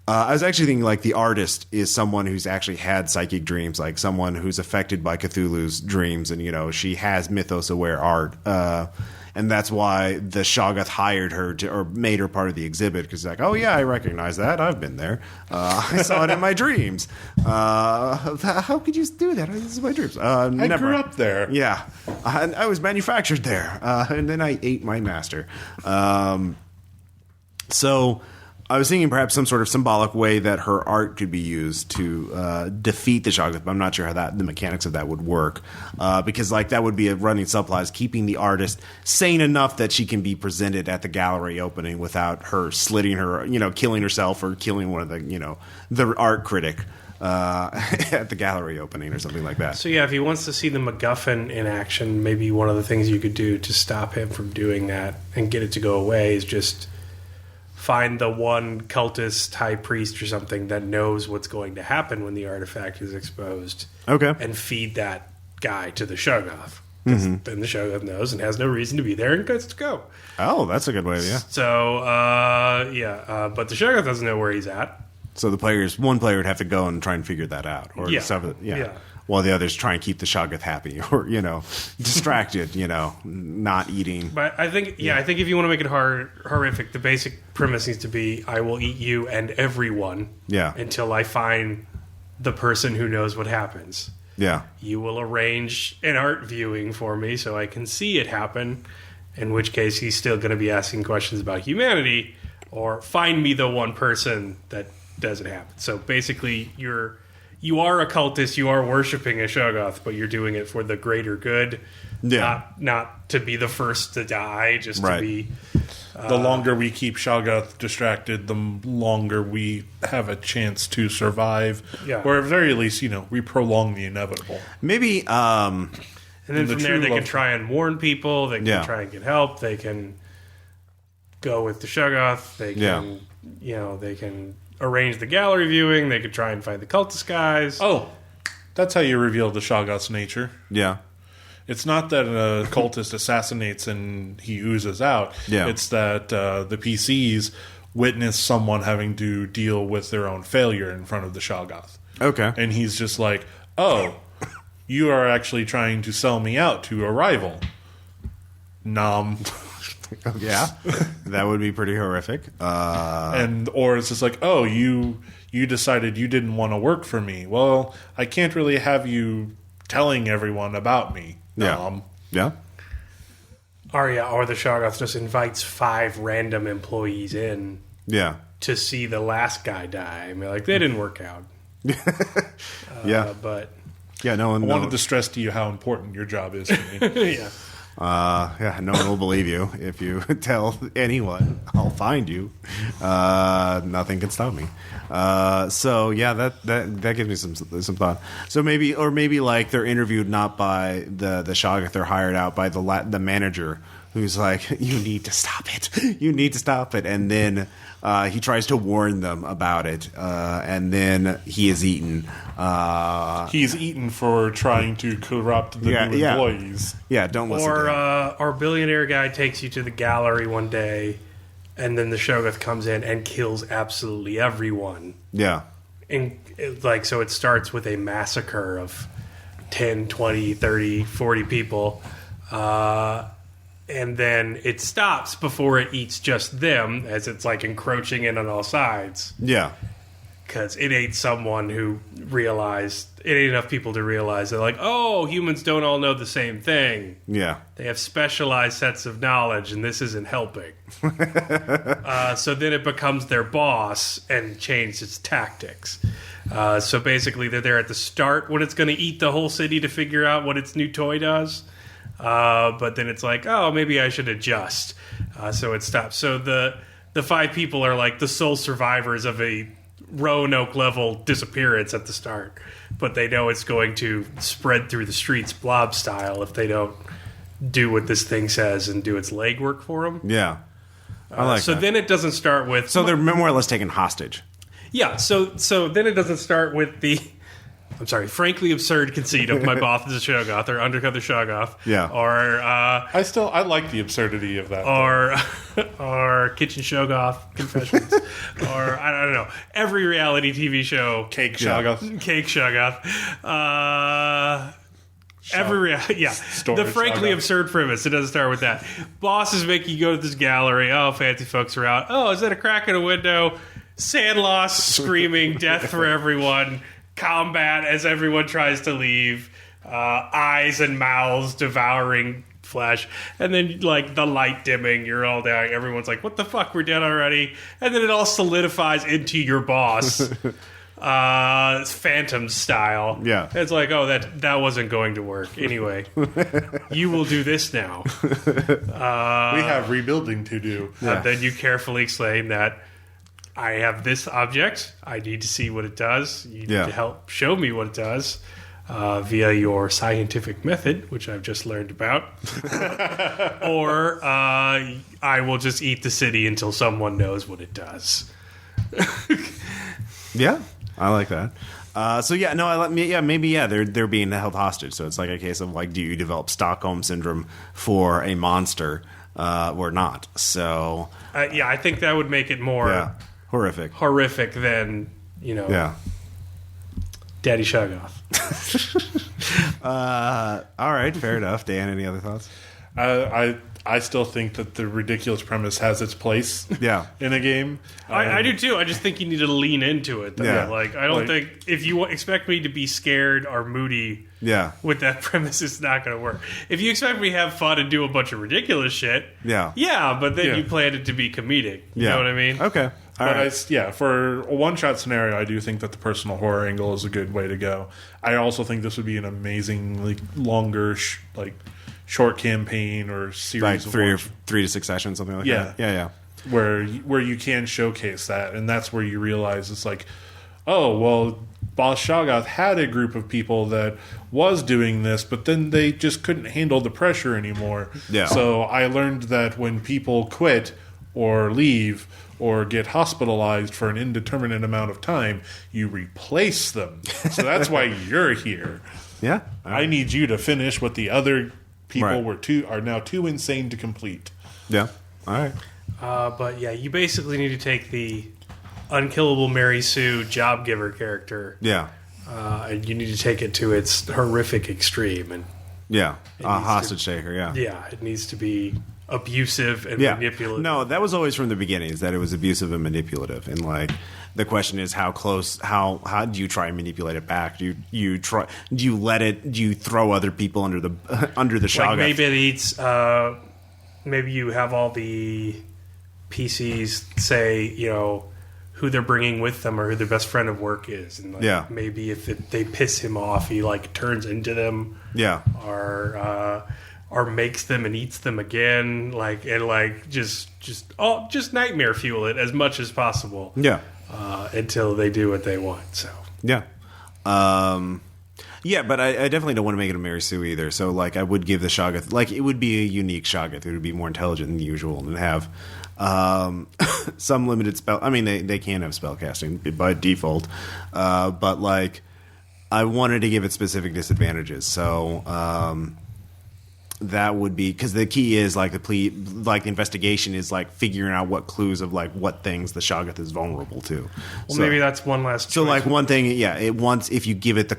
I was actually thinking like the artist is someone who's actually had psychic dreams, like someone who's affected by Cthulhu's dreams, and she has mythos aware art, and that's why the Shoggoth hired her or made her part of the exhibit, because like, oh yeah, I recognize that, I've been there, I saw it in my dreams. How could you do that? This is my dreams. I grew up there. Yeah, I was manufactured there, and then I ate my master. So I was thinking perhaps some sort of symbolic way that her art could be used to defeat the Shoggoth, but I'm not sure how the mechanics of that would work, because like that would be a running subplot, is keeping the artist sane enough that she can be presented at the gallery opening without her slitting her, killing herself or killing one of the art critic at the gallery opening or something like that. So yeah, if he wants to see the MacGuffin in action, maybe one of the things you could do to stop him from doing that and get it to go away is just find the one cultist high priest or something that knows what's going to happen when the artifact is exposed. Okay. And feed that guy to the Shoggoth. Then the Shoggoth knows and has no reason to be there and gets to go. Oh, that's a good way, yeah. So, but the Shoggoth doesn't know where he's at. So one player would have to go and try and figure that out. Or while the others try and keep the Shoggoth happy or, distracted, not eating. But I think, I think if you want to make it horrific, the basic premise needs to be, I will eat you and everyone until I find the person who knows what happens. Yeah. You will arrange an art viewing for me so I can see it happen, in which case he's still going to be asking questions about humanity, or find me the one person that doesn't happen. So basically, you are a cultist, you are worshiping a Shoggoth, but you're doing it for the greater good. Yeah. Not to be the first to die, just to be... the longer we keep Shoggoth distracted, the longer we have a chance to survive. Yeah. Or at the very least, we prolong the inevitable. Maybe... and then from there, they can try and warn people, they can try and get help, they can go with the Shoggoth, they can, they can arrange the gallery viewing, they could try and find the cultist guys. Oh, that's how you reveal the Shoggoth's nature. Yeah. It's not that a cultist assassinates and he oozes out. Yeah. It's that the PCs witness someone having to deal with their own failure in front of the Shoggoth. Okay. And he's just like, oh, you are actually trying to sell me out to a rival. Nom. Yeah. That would be pretty horrific. Or it's just like, oh, you decided you didn't want to work for me. Well, I can't really have you telling everyone about me. Yeah. Yeah. Or the Shoggoth just invites 5 random employees in. Yeah. To see the last guy die. I mean, like, they didn't work out. Yeah. But... Yeah, no one... I wanted to stress to you how important your job is to me. Yeah. No one will believe you if you tell anyone. I'll find you. Nothing can stop me. So yeah, that gives me some thought. So maybe like they're interviewed not by the Shoggoth, they're hired out by the manager who's like, you need to stop it. You need to stop it, and then he tries to warn them about it, and then he is eaten. He's eaten for trying to corrupt the new employees. Yeah, don't listen to him. Our billionaire guy takes you to the gallery one day, and then the Shoggoth comes in and kills absolutely everyone. Yeah. And so it starts with a massacre of 10, 20, 30, 40 people. And then it stops before it eats just them, as it's like encroaching in on all sides. Yeah. Because it ate someone who realized, it ate enough people to realize they're like, oh, humans don't all know the same thing. Yeah. They have specialized sets of knowledge, and this isn't helping. So then it becomes their boss and changes its tactics. So basically, they're there at the start when it's going to eat the whole city to figure out what its new toy does. But then it's like, oh, maybe I should adjust. So it stops. So the 5 people are like the sole survivors of a Roanoke level disappearance at the start, but they know it's going to spread through the streets blob style if they don't do what this thing says and do its legwork for them. Yeah. I like so that. then it doesn't start with... So they're more or less taken hostage. Yeah, so then it doesn't start with the... frankly absurd conceit of my boss is a Shoggoth or undercover Shoggoth. Yeah. Or... I like the absurdity of that. Or Kitchen Shoggoth Confessions. Or, I don't know, every reality TV show. Cake Shoggoth. Cake Shoggoth. The frankly absurd premise. It doesn't start with that. Bosses make you go to this gallery. Oh, fancy folks are out. Oh, is that a crack in a window? Sand loss, screaming, death for everyone. Combat as everyone tries to leave. Eyes and mouths devouring flesh. And then, like, the light dimming. You're all dying. Everyone's like, what the fuck? We're dead already. And then it all solidifies into your boss. Phantom style. Yeah. It's like, oh, that wasn't going to work. Anyway, you will do this now. We have rebuilding to do. And then you carefully explain that I have this object. I need to see what it does. You need to help show me what it does via your scientific method, which I've just learned about. Or I will just eat the city until someone knows what it does. Yeah, I like that. They're being held hostage. So it's like a case of like, do you develop Stockholm syndrome for a monster or not? So I think that would make it more horrific than Daddy Shoggoth. All right, fair enough. Dan, any other thoughts? I I still think that the ridiculous premise has its place in a game. I do too. I just think you need to lean into it. Though. Yeah. Like, I don't think if you expect me to be scared or moody with that premise, it's not going to work. If you expect me to have fun and do a bunch of ridiculous shit, but then you planned it to be comedic. You know what I mean? Okay. For a one-shot scenario, I do think that the personal horror angle is a good way to go. I also think this would be an amazingly longer, short campaign or series of 3 to 6 sessions, something like that. Yeah. Where you can showcase that, and that's where you realize it's like, oh, well, Boss Shoggoth had a group of people that was doing this, but then they just couldn't handle the pressure anymore. Yeah. So I learned that when people quit or leave or get hospitalized for an indeterminate amount of time, you replace them. So that's why you're here. Yeah. I need you to finish what the other people are now too insane to complete. Yeah. All right. But yeah, you basically need to take the unkillable Mary Sue job giver character. Yeah. And you need to take it to its horrific extreme. And hostage taker. Yeah. Yeah, it needs to be abusive and manipulative. No, that was always from the beginning, is that it was abusive and manipulative. And the question is how do you try and manipulate it back? Do you throw other people under the Shoggoth? Like maybe you have all the PCs say, who they're bringing with them or who their best friend of work is. And maybe if they piss him off, he turns into them. Yeah. Or makes them and eats them again, just nightmare fuel it as much as possible. Yeah, until they do what they want. So but I definitely don't want to make it a Mary Sue either. So I would give the Shoggoth it would be a unique Shoggoth. It would be more intelligent than usual and have some limited spell. I mean, they can have spell casting by default, but I wanted to give it specific disadvantages. So. That would be because the key is the investigation is figuring out what clues of what things the Shoggoth is vulnerable to. Well, maybe that's one last. So one thing, if you give it the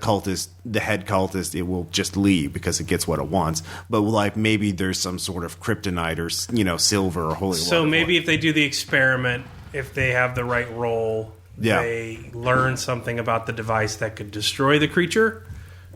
head cultist, it will just leave because it gets what it wants. But maybe there's some sort of kryptonite or silver or holy. So maybe if they do the experiment, if they have the right role, they learn something about the device that could destroy the creature.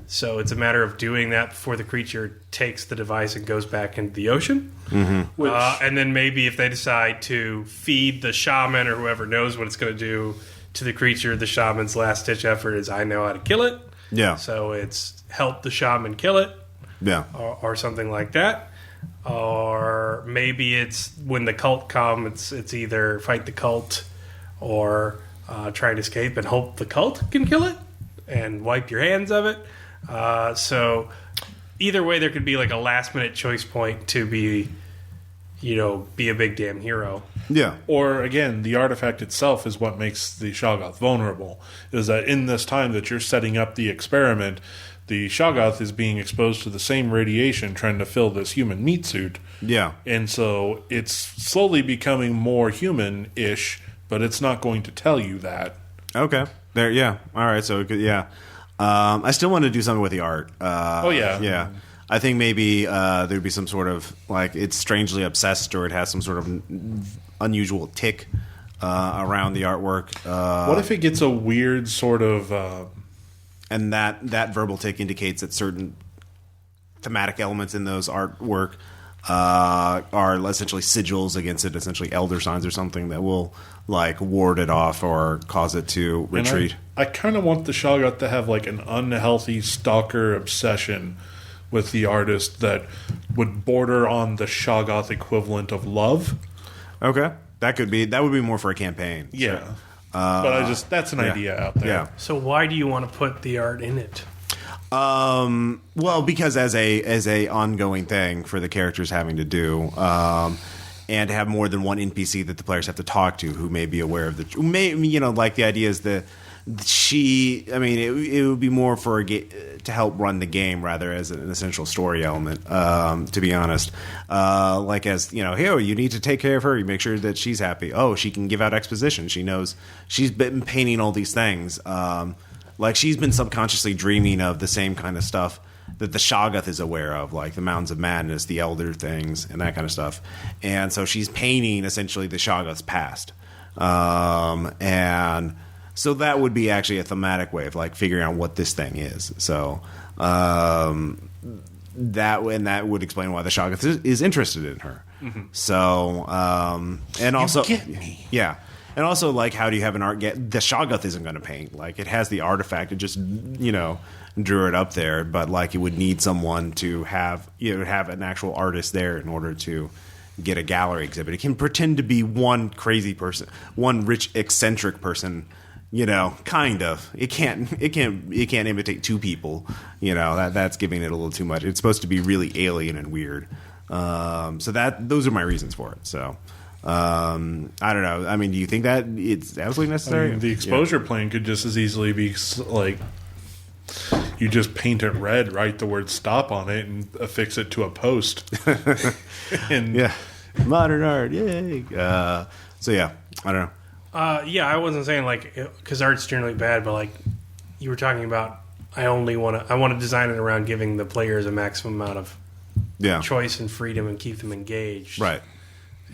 So it's a matter of doing that before the creature takes the device and goes back into the ocean. Mm-hmm. And then maybe if they decide to feed the shaman or whoever knows what it's going to do to the creature, the shaman's last-ditch effort is, I know how to kill it. Yeah. So it's help the shaman kill it. Yeah. Or something like that. Or maybe it's when the cult comes, it's either fight the cult or try to escape and hope the cult can kill it and wipe your hands of it. So either way, there could be a last minute choice point to be a big damn hero. Yeah. Or again, the artifact itself is what makes the Shoggoth vulnerable. Is that in this time that you're setting up the experiment, the Shoggoth is being exposed to the same radiation trying to fill this human meat suit. Yeah. And so it's slowly becoming more human-ish, but it's not going to tell you that. Okay. There. Yeah. All right. So yeah. I still want to do something with the art. Yeah. I think maybe there'd be some sort of it's strangely obsessed, or it has some sort of unusual tick around the artwork. What if it gets a weird sort of? And that verbal tick indicates that certain thematic elements in those artwork are essentially sigils against it, essentially elder signs or something that will ward it off or cause it to retreat. I kind of want the Shoggoth to have an unhealthy stalker obsession with the artist that would border on the Shoggoth equivalent of love. Okay, that would be more for a campaign. Yeah, so, but that's an idea out there. Yeah. So why do you want to put the art in it? Well, because as a ongoing thing for the characters having to do, and to have more than one NPC that the players have to talk to who may be aware of the idea is that it would be more for to help run the game rather as an essential story element. To be honest, here you need to take care of her. You make sure that she's happy. Oh, she can give out exposition. She knows she's been painting all these things. She's been subconsciously dreaming of the same kind of stuff that the Shoggoth is aware of, like the Mountains of Madness, the Elder things, and that kind of stuff. And so she's painting essentially the Shoggoth's past. And so that would be actually a thematic way of like figuring out what this thing is. So that would explain why the Shoggoth is interested in her. Mm-hmm. So and also, you get me. Yeah. And also, like, how do you have an art? The Shoggoth isn't going to paint. Like, it has the artifact. It just, drew it up there. But like, it would need someone to have, have an actual artist there in order to get a gallery exhibit. It can pretend to be one crazy person, one rich eccentric person. Kind of. It can't imitate two people. That's giving it a little too much. It's supposed to be really alien and weird. So those are my reasons for it. So. I don't know. I mean, do you think that it's absolutely necessary? I mean, the exposure plane could just as easily be like you just paint it red, write the word "stop" on it, and affix it to a post. Yeah, modern art, yay! So yeah, I don't know. Yeah, I wasn't saying like because art's generally bad, but like you were talking about, I want to design it around giving the players a maximum amount of choice and freedom and keep them engaged, right?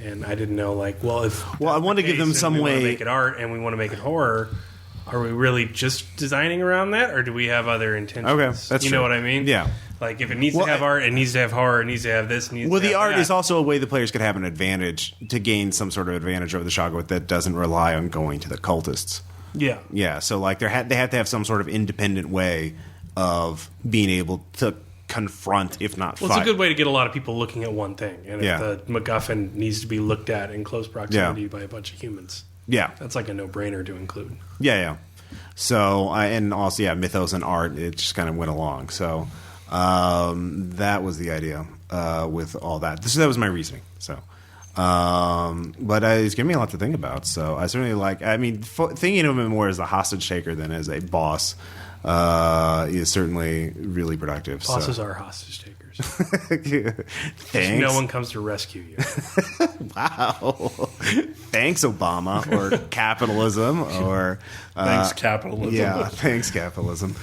And I didn't know, like, I want to give them some way. We want to make it art, and we want to make it horror. Are we really just designing around that, or do we have other intentions? Okay, that's you true. know what I mean? Yeah. Like, if it needs to have art, it needs to have horror, it needs to have this, Well, the art is also a way the players could have an advantage to gain some sort of advantage over the Shoggoth that doesn't rely on going to the cultists. Yeah. Yeah, so, like, they have to have some sort of independent way of being able to confront, if not fight. Well, it's a good way to get a lot of people looking at one thing. And if the MacGuffin needs to be looked at in close proximity by a bunch of humans. Yeah. That's like a no-brainer to include. Yeah. So, and also, mythos and art, it just kind of went along. So, that was the idea with all that. That was my reasoning. So, but it's given me a lot to think about. So, I certainly thinking of him more as a hostage taker than as a boss is certainly really productive. Bosses are hostage takers. Thanks. No one comes to rescue you. Wow. Thanks, Obama, or capitalism, or thanks, capitalism. Yeah, thanks, capitalism.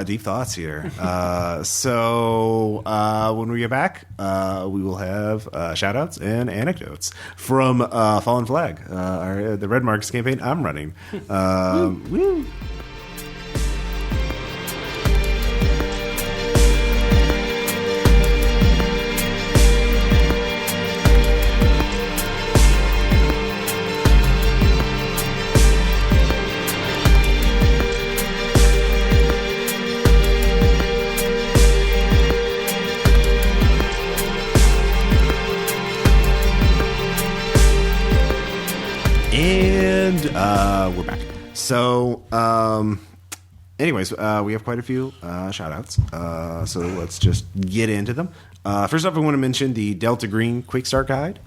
Deep thoughts here. So when we get back, we will have shout-outs and anecdotes from Fallen Flag, the Red Marks campaign I'm running. Woo! We're back. So, anyways, we have quite a few shout-outs. So let's just get into them. First off, I want to mention the Delta Green Quick Start Guide,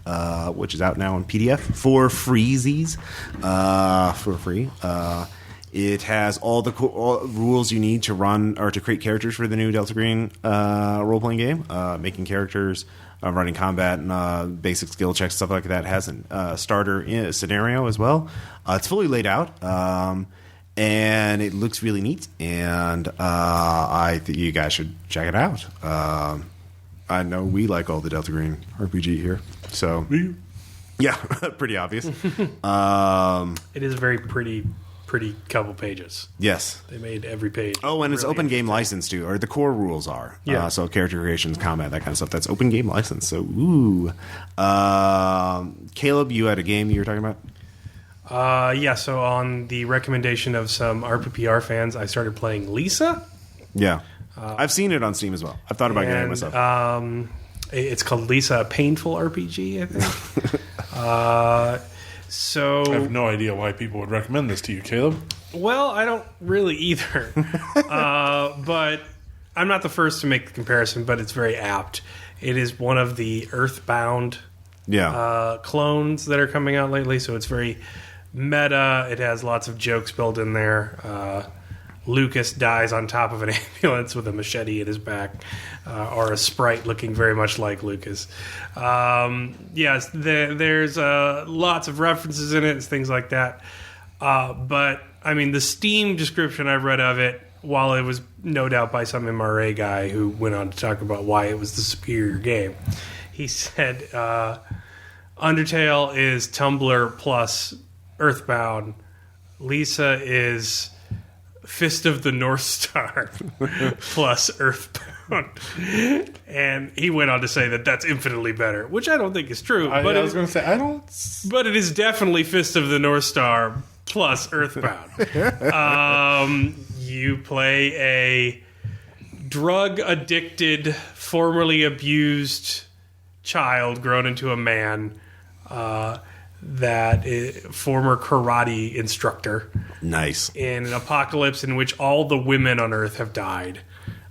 which is out now in PDF for freezies, for free. It has all the rules you need to run or to create characters for the new Delta Green role-playing game, making characters, running combat, and basic skill checks, stuff like that. It has a starter scenario as well. It's fully laid out, and it looks really neat, and I think you guys should check it out. I know we like all the Delta Green RPG here, so yeah, pretty obvious. It is a very pretty couple pages. Yes. They made every page. Oh, and it's really open game license too, or the core rules are. Yeah. So character creations, combat, that kind of stuff. That's open game license. So, ooh. Caleb, you had a game you were talking about? Yeah, so on the recommendation of some RPPR fans, I started playing Lisa. Yeah. I've seen it on Steam as well. I've thought about getting it myself. It's called Lisa, a painful RPG, I think. So I have no idea why people would recommend this to you, Caleb. Well, I don't really either. But I'm not the first to make the comparison, but it's very apt. It is one of the Earthbound clones that are coming out lately, so it's very meta. It has lots of jokes built in there. Lucas dies on top of an ambulance with a machete in his back, or a sprite looking very much like Lucas. Yes, there's lots of references in it and things like that. But, I mean, the Steam description I've read of it while it was no doubt by some MRA guy who went on to talk about why it was the superior game, he said Undertale is Tumblr plus Earthbound. Lisa is Fist of the North Star plus Earthbound. And he went on to say that that's infinitely better, which I don't think is true. I was going to say, I don't... But it is definitely Fist of the North Star plus Earthbound. You play a drug-addicted, formerly abused child grown into a man that is former karate instructor. Nice. In an apocalypse in which all the women on Earth have died.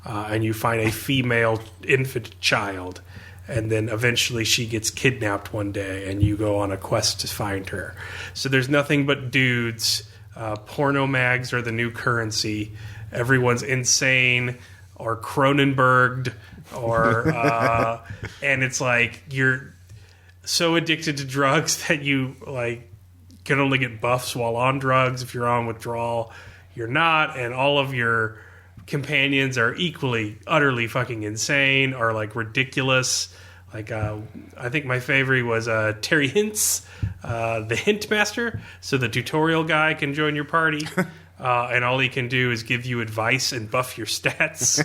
And you find a female infant child. And then eventually she gets kidnapped one day and you go on a quest to find her. So there's nothing but dudes. Porno mags are the new currency. Everyone's insane or Cronenberged or and it's like you're so addicted to drugs that you like can only get buffs while on drugs. If you're on withdrawal, you're not, and all of your companions are equally utterly fucking insane or like ridiculous. Like I think my favorite was Terry Hintz, the Hint Master, so the tutorial guy can join your party. And all he can do is give you advice and buff your stats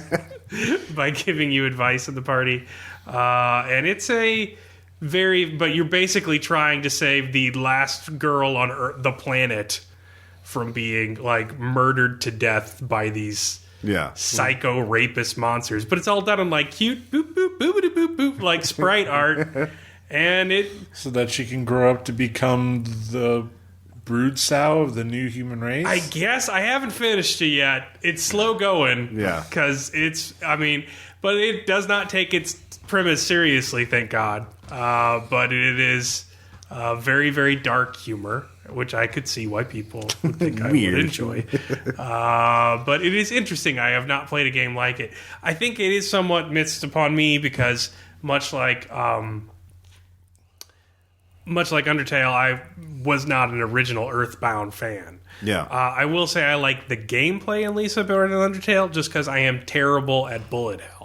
by giving you advice in the party. And it's but you're basically trying to save the last girl on Earth, the planet, from being like murdered to death by these psycho rapist monsters. But it's all done in like cute boop boop boop boop boop like sprite art, and so that she can grow up to become the brood sow of the new human race. I guess I haven't finished it yet. It's slow going, because but it does not take its premise seriously, thank God. But it is very, very dark humor, which I could see why people would think I would enjoy. But it is interesting. I have not played a game like it. I think it is somewhat missed upon me because much like Undertale, I was not an original Earthbound fan. Yeah. I will say I like the gameplay in Lisa better than Undertale just because I am terrible at bullet hell.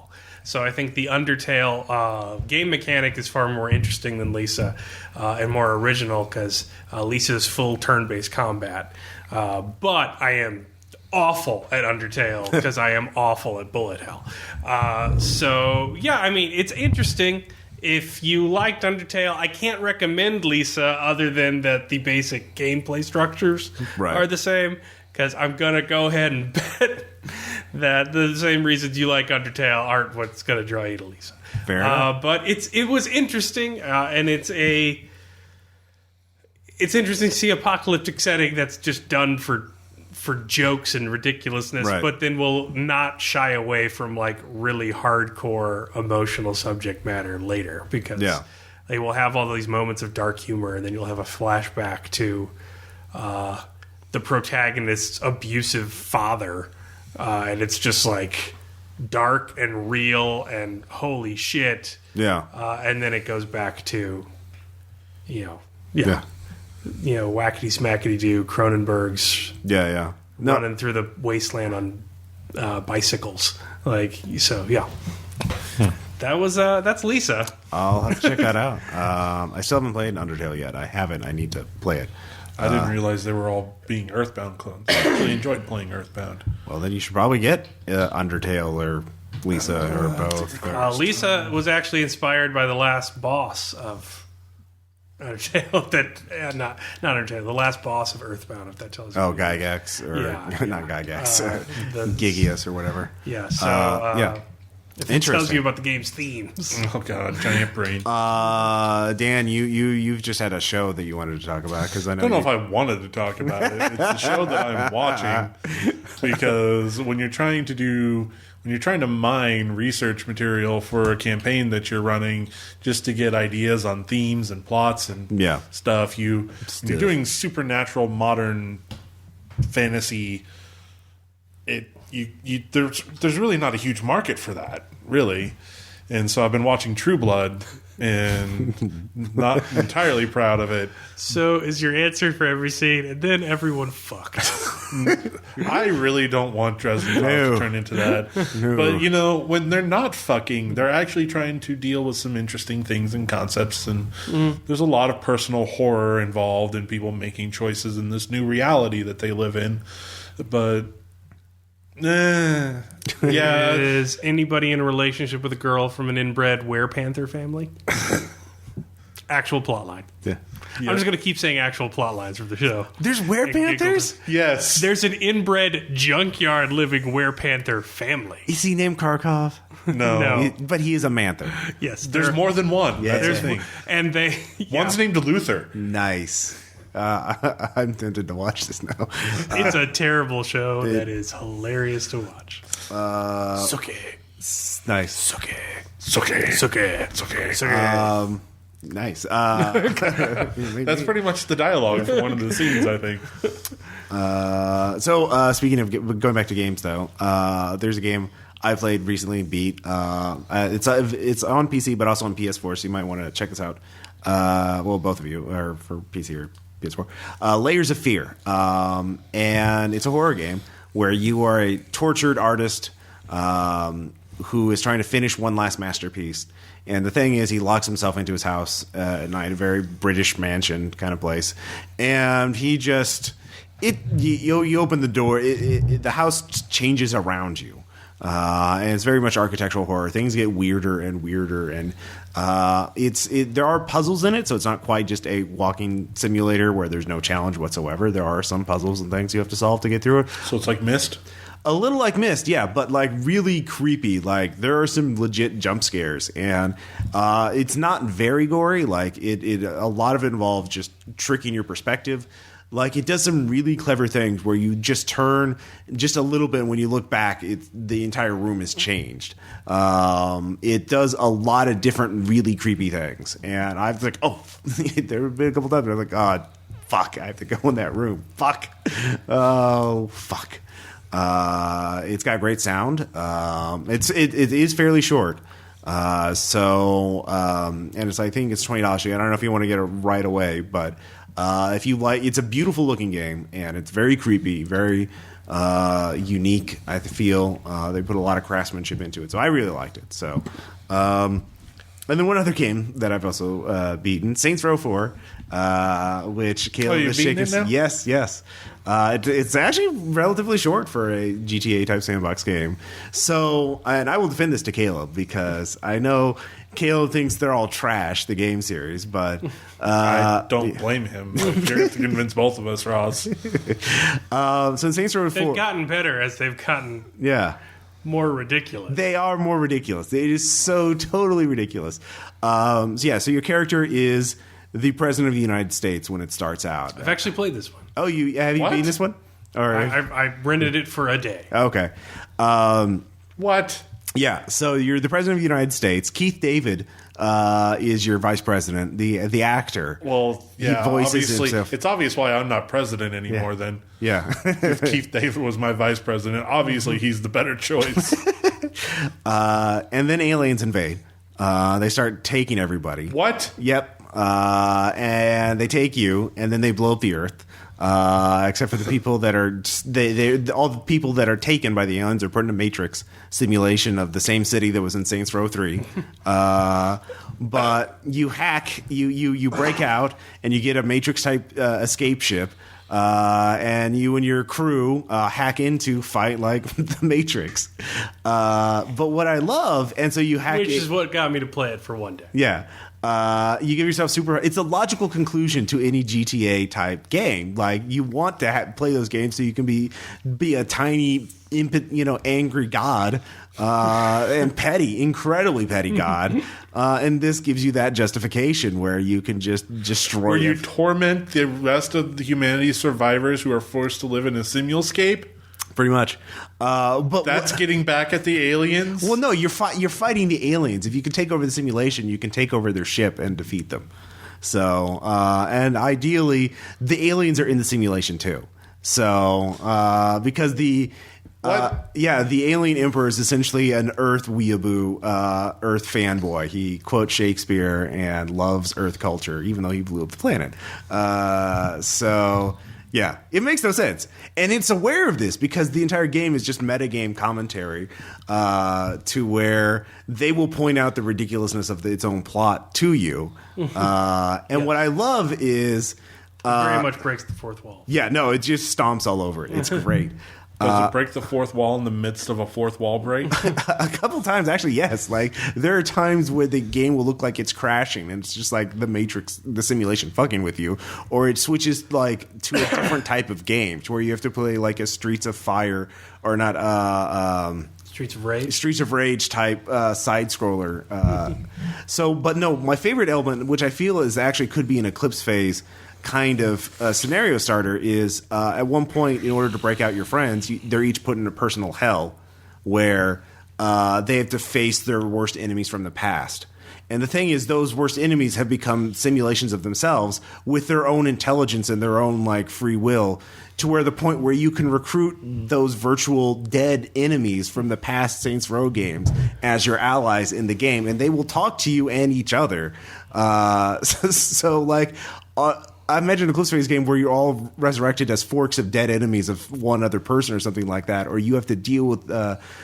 So I think the Undertale game mechanic is far more interesting than Lisa and more original because Lisa's full turn-based combat. But I am awful at Undertale because I am awful at bullet hell. So, yeah, I mean, it's interesting. If you liked Undertale, I can't recommend Lisa other than that the basic gameplay structures are the same, because I'm going to go ahead and bet that the same reasons you like Undertale aren't what's going to draw you to Lisa. Fair enough. But it was interesting, and it's interesting to see apocalyptic setting that's just done for jokes and ridiculousness, but then will not shy away from like really hardcore emotional subject matter later, because they will have all these moments of dark humor, and then you'll have a flashback to the protagonist's abusive father, and it's just like dark and real and holy shit. And then it goes back to whackety smackety do Cronenberg's running through the wasteland on bicycles, that's Lisa. I'll have to check that out. I still haven't played Undertale yet. I haven't. I need to play it. I didn't realize they were all being Earthbound clones. I really enjoyed playing Earthbound. Well, then you should probably get Undertale or Lisa or both. Lisa was actually inspired by the last boss of Undertale, not Undertale, the last boss of Earthbound, if that tells you. Oh, Gygax, or not Gygax, Gigius or whatever. Yeah, so if it tells you about the game's themes. Oh God, giant brain. Dan, you've just had a show that you wanted to talk about, because I don't know if I wanted to talk about it. It's the show that I'm watching, because when you're trying to mine research material for a campaign that you're running just to get ideas on themes and plots and stuff, you're doing supernatural modern fantasy. There's really not a huge market for that, really. And so I've been watching True Blood, and not entirely proud of it. So is your answer for every scene, and then everyone fucked. I really don't want Dresden Files to turn into that. But, when they're not fucking, they're actually trying to deal with some interesting things and concepts, and there's a lot of personal horror involved in people making choices in this new reality that they live in. But... yeah. Is anybody in a relationship with a girl from an inbred werepanther family? Actual plot line. Yeah. I'm just going to keep saying actual plot lines from the show. There's werepanthers? Yes. There's an inbred junkyard living werepanther family. Is he named Kharkov? No. But he is a manther. Yes. There's more than one. Yeah, That's the thing. And they... One's named Luther. Nice. I'm tempted to watch this now. It's a terrible show that is hilarious to watch. Suke. Nice. Suke. Suke. Suke. Suke. Suke. Nice. That's pretty much the dialogue for one of the scenes, I think. So speaking of going back to games, though, there's a game I played recently and beat. It's on PC, but also on PS4, so you might want to check this out. Well, both of you, or for PC or PS4. Layers of Fear. And it's a horror game where you are a tortured artist who is trying to finish one last masterpiece. And the thing is, he locks himself into his house at night, a very British mansion kind of place. And he just... You open the door, the house changes around you. And it's very much architectural horror. Things get weirder and weirder, and there are puzzles in it, so it's not quite just a walking simulator where there's no challenge whatsoever. There are some puzzles and things you have to solve to get through it. So it's like Myst? A little like Myst, yeah, but like really creepy. Like there are some legit jump scares, and it's not very gory. Like a lot of it involves just tricking your perspective. Like, it does some really clever things where you just turn just a little bit. When you look back, the entire room has changed. It does a lot of different really creepy things. And I was like, there have been a couple times where I'm like, oh, fuck, I have to go in that room. Fuck. Oh, fuck. It's got great sound. It is fairly short. And it's, I think it's $20. I don't know if you want to get it right away, but... if you like, it's a beautiful looking game, and it's very creepy, very unique. I feel they put a lot of craftsmanship into it, so I really liked it. So, and then one other game that I've also beaten, Saints Row 4, which Caleb is shaking. Yes. It's actually relatively short for a GTA type sandbox game. So, and I will defend this to Caleb because I know Caleb thinks they're all trash, the game series, but I don't blame him. You're going to have to convince both of us, Ross. So in Saints Row 4, they've gotten better as they've gotten more ridiculous. They are more ridiculous. It is so totally ridiculous. So your character is the President of the United States when it starts out. I've actually played this one. Oh, have you beaten this one? Or I rented it for a day. Okay. What? Yeah, so you're the President of the United States. Keith David is your Vice President, the actor. Well, yeah, he voices obviously, himself. it's obvious why I'm not president anymore then. Yeah. If Keith David was my Vice President, obviously he's the better choice. And then aliens invade. They start taking everybody. What? Yep. And they take you, and then they blow up the Earth. Except for the people that are all the people that are taken by the aliens are put in a Matrix simulation of the same city that was in Saints Row 3. But you hack, you break out, and you get a Matrix type escape ship. And you and your crew hack into fight like the Matrix. But what I love, and so you hack, which is what got me to play it for one day. Yeah. You give yourself super... It's a logical conclusion to any GTA type game. Like, you want to play those games so you can be a tiny, angry god and petty, incredibly petty god. And this gives you that justification where you can just destroy... Where you torment the rest of the humanity's survivors who are forced to live in a simulscape? Pretty much. But that's getting back at the aliens? Well, no, you're fighting the aliens. If you can take over the simulation, you can take over their ship and defeat them. So, and ideally, the aliens are in the simulation too. So, because Yeah, the alien emperor is essentially an Earth weeaboo, Earth fanboy. He quotes Shakespeare and loves Earth culture, even though he blew up the planet. So, yeah, it makes no sense. And it's aware of this because the entire game is just metagame commentary to where they will point out the ridiculousness of its own plot to you. What I love is... it very much breaks the fourth wall. Yeah, no, it just stomps all over it. It's great. Does it break the fourth wall in the midst of a fourth wall break? A couple times, actually, yes. Like, there are times where the game will look like it's crashing, and it's just like the Matrix, the simulation fucking with you. Or it switches, like, to a different type of game, to where you have to play, like, a Streets of Fire, or not, Streets of Rage? Streets of Rage type side-scroller. But no, my favorite element, which I feel is actually could be an Eclipse phase, kind of scenario starter is at one point, in order to break out your friends, they're each put in a personal hell where they have to face their worst enemies from the past. And the thing is, those worst enemies have become simulations of themselves with their own intelligence and their own like free will, to where the point where you can recruit those virtual dead enemies from the past Saints Row games as your allies in the game, and they will talk to you and each other. I imagine a Eclipse phase game where you're all resurrected as forks of dead enemies of one other person or something like that, or you have to deal with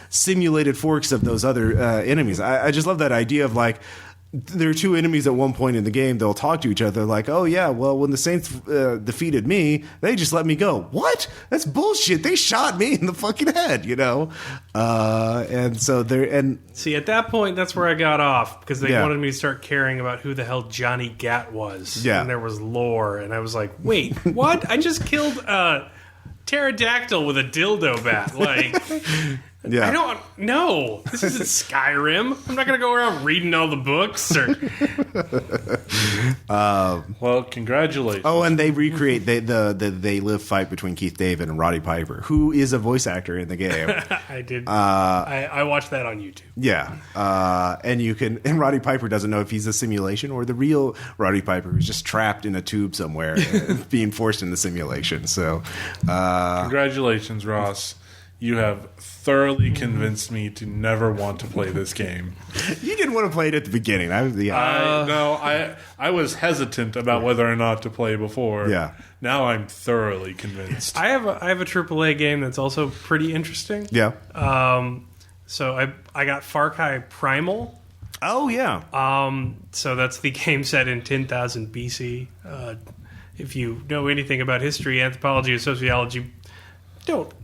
simulated forks of those other enemies. I just love that idea of like, there are two enemies at one point in the game. They'll talk to each other like, oh, yeah, well, when the Saints defeated me, they just let me go. What? That's bullshit. They shot me in the fucking head, you know? And so they're... and see, at that point, that's where I got off, because they wanted me to start caring about who the hell Johnny Gat was. Yeah. And there was lore, and I was like, wait, what? I just killed a pterodactyl with a dildo bat. Like... Yeah. I don't know. This isn't Skyrim. I'm not going to go around reading all the books. Well, congratulations. Oh, and they recreate the They Live fight between Keith David and Roddy Piper, who is a voice actor in the game. I did. I watched that on YouTube. Yeah. And Roddy Piper doesn't know if he's a simulation or the real Roddy Piper who's just trapped in a tube somewhere being forced in the simulation. So, congratulations, Ross. You have thoroughly convinced me to never want to play this game. You didn't want to play it at the beginning. I was hesitant about whether or not to play before. Yeah. Now I'm thoroughly convinced. I have a AAA game that's also pretty interesting. Yeah. So I got Far Cry Primal. Oh yeah. So that's the game set in 10,000 BC. If you know anything about history, anthropology, or sociology, don't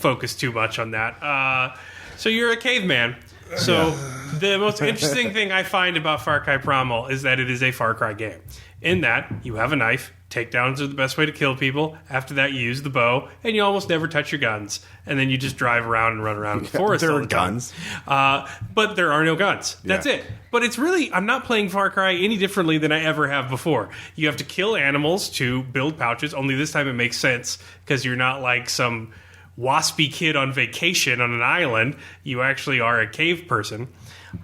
focus too much on that. So you're a caveman. So the most interesting thing I find about Far Cry Primal is that it is a Far Cry game. In that, you have a knife. Takedowns are the best way to kill people. After that, you use the bow, and you almost never touch your guns. And then you just drive around and run around in the forest. There all are the time. guns. But there are no guns. That's it. But it's really, I'm not playing Far Cry any differently than I ever have before. You have to kill animals to build pouches, only this time it makes sense because you're not like some waspy kid on vacation on an island. You actually are a cave person.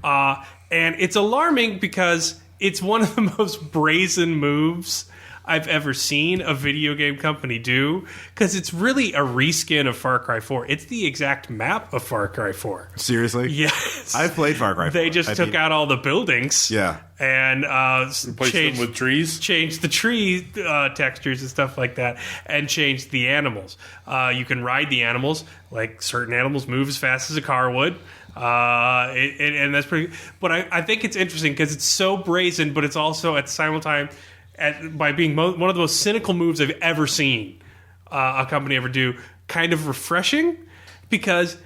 And it's alarming because it's one of the most brazen moves I've ever seen a video game company do, because it's really a reskin of Far Cry 4. It's the exact map of Far Cry 4. Seriously? Yes. I've played Far Cry 4. They just took out all the buildings. Yeah. And replaced them with trees? Changed the tree textures and stuff like that, and changed the animals. You can ride the animals. Like, certain animals move as fast as a car would. And that's pretty... But I think it's interesting because it's so brazen, but it's also at the same time... by being one of the most cynical moves I've ever seen a company ever do, kind of refreshing, because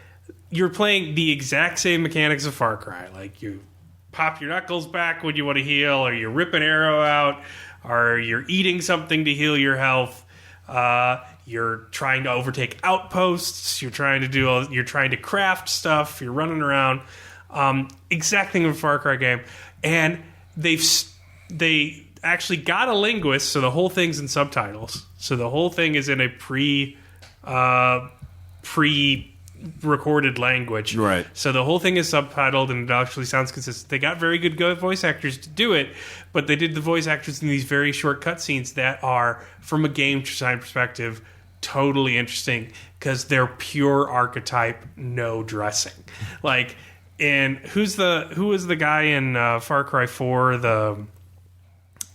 you're playing the exact same mechanics of Far Cry. Like, you pop your knuckles back when you want to heal, or you rip an arrow out, or you're eating something to heal your health. You're trying to overtake outposts. You're trying to craft stuff. You're running around. Exact thing of a Far Cry game, and they actually got a linguist, so the whole thing's in subtitles. So the whole thing is in a pre-recorded language. Right. So the whole thing is subtitled, and it actually sounds consistent. They got very good voice actors to do it, but they did the voice actors in these very short cutscenes that are, from a game design perspective, totally interesting because they're pure archetype, no dressing. Like, and who was the guy in Far Cry 4, the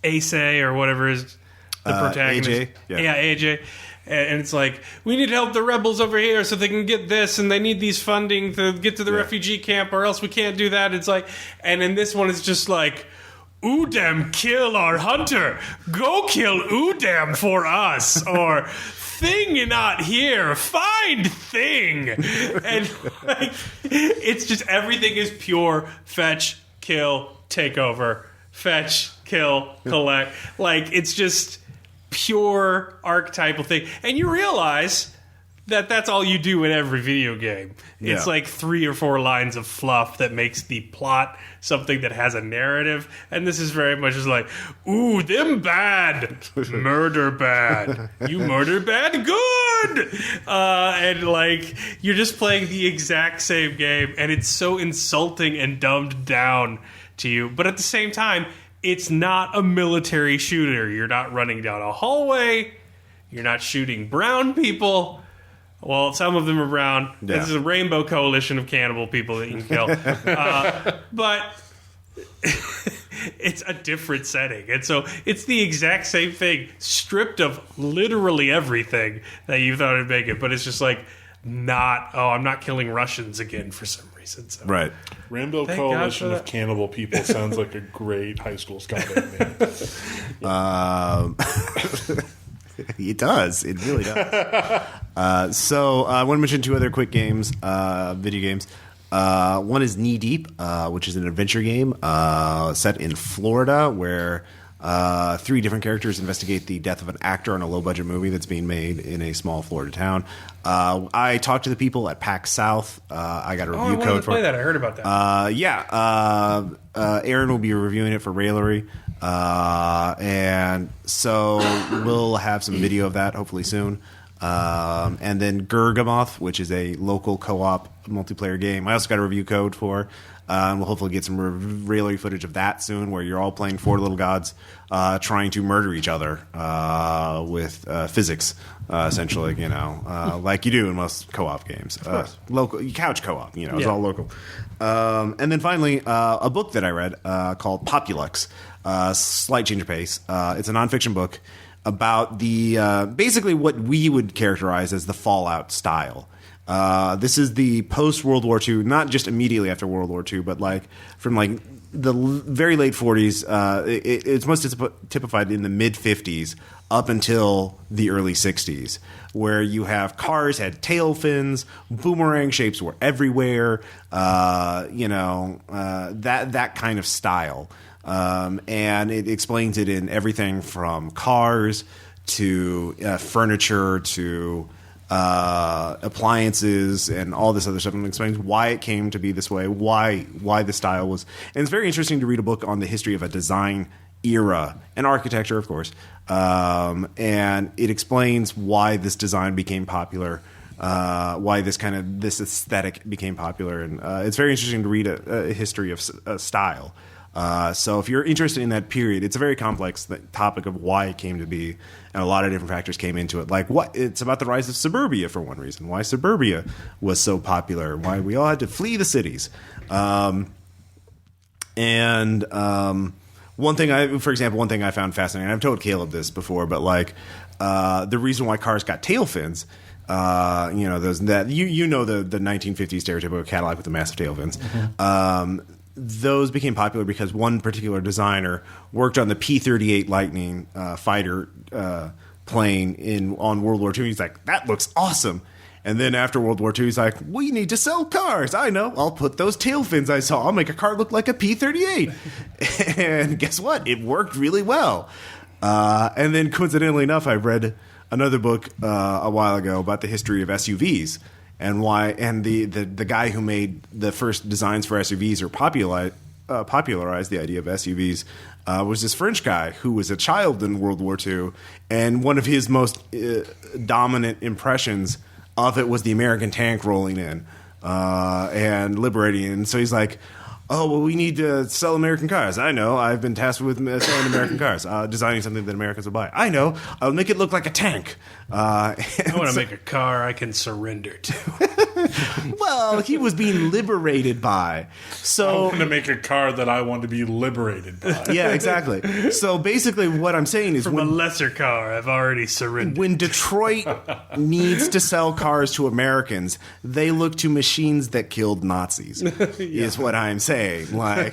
Ace or whatever is the protagonist? AJ? Yeah, AJ. And it's like, we need to help the rebels over here so they can get this, and they need these funding to get to the refugee camp, or else we can't do that. It's like, and in this one, it's just like, Udam, kill our hunter. Go kill Udam for us. Or Thing not here. Find Thing. And like, it's just everything is pure fetch, kill, take over. Fetch, kill, collect. Like, it's just pure archetypal thing. And you realize that that's all you do in every video game. It's like 3 or 4 lines of fluff that makes the plot something that has a narrative. And this is very much just like, ooh, them bad. Murder bad. You murder bad? Good! And like, you're just playing the exact same game. And it's so insulting and dumbed down to you. But at the same time, it's not a military shooter. You're not running down a hallway. You're not shooting brown people. Well, some of them are brown. Yeah. This is a rainbow coalition of cannibal people that you can kill. But it's a different setting. And so it's the exact same thing, stripped of literally everything that you thought would make it. But it's just like, not, I'm not killing Russians again for some reason. So. Right. Rainbow Coalition of Cannibal People sounds like a great high school Scotland name. It does. It really does. So I want to mention 2 other quick games, video games. One is Knee Deep, which is an adventure game set in Florida where 3 different characters investigate the death of an actor in a low-budget movie that's being made in a small Florida town. I talked to the people at PAX South. I got a review code for play that. I heard about that. Aaron will be reviewing it for Railery. And so we'll have some video of that hopefully soon. And then Gurgamoth, which is a local co-op multiplayer game. I also got a review code for. And we'll hopefully get some Railery footage of that soon, where you're all playing 4 little gods trying to murder each other with physics, essentially, like you do in most co-op games. Local couch co-op, it's all local. And then finally, a book that I read called Populux, Slight Change of Pace. It's a nonfiction book about the basically what we would characterize as the Fallout style. This is the post-World War II, not just immediately after World War II, but from the very late 40s. It's most typified in the mid-50s up until the early 60s, where you have cars had tail fins, boomerang shapes were everywhere, that kind of style. And it explains it in everything from cars to furniture to appliances and all this other stuff, and explains why it came to be this way, why the style was. And it's very interesting to read a book on the history of a design era and architecture, of course, and it explains why this design became popular, why this aesthetic became popular, and it's very interesting to read a history of style. So if you're interested in that period, it's a very complex topic of why it came to be, and a lot of different factors came into it. Like it's about the rise of suburbia for one reason, why suburbia was so popular, why we all had to flee the cities. One thing I found fascinating, I've told Caleb this before, but the reason why cars got tail fins, the 1950s stereotypical Cadillac with the massive tail fins. Mm-hmm. Those became popular because one particular designer worked on the P-38 Lightning fighter plane on World War II. He's like, that looks awesome. And then after World War II, he's like, we need to sell cars. I know. I'll put those tail fins I saw. I'll make a car look like a P-38. And guess what? It worked really well. And then coincidentally enough, I read another book a while ago about the history of SUVs. And why? And the guy who made the first designs for SUVs or popularized the idea of SUVs was this French guy who was a child in World War II, and one of his most dominant impressions of it was the American tank rolling in and liberating. And so he's like, oh, well, we need to sell American cars. I know. I've been tasked with selling American cars, designing something that Americans will buy. I know. I'll make it look like a tank. I want to make a car I can surrender to. Well, he was being liberated by. So I want to make a car that I want to be liberated by. Yeah, exactly. So basically what I'm saying is From a lesser car I've already surrendered. When Detroit needs to sell cars to Americans, they look to machines that killed Nazis, is what I'm saying. Like,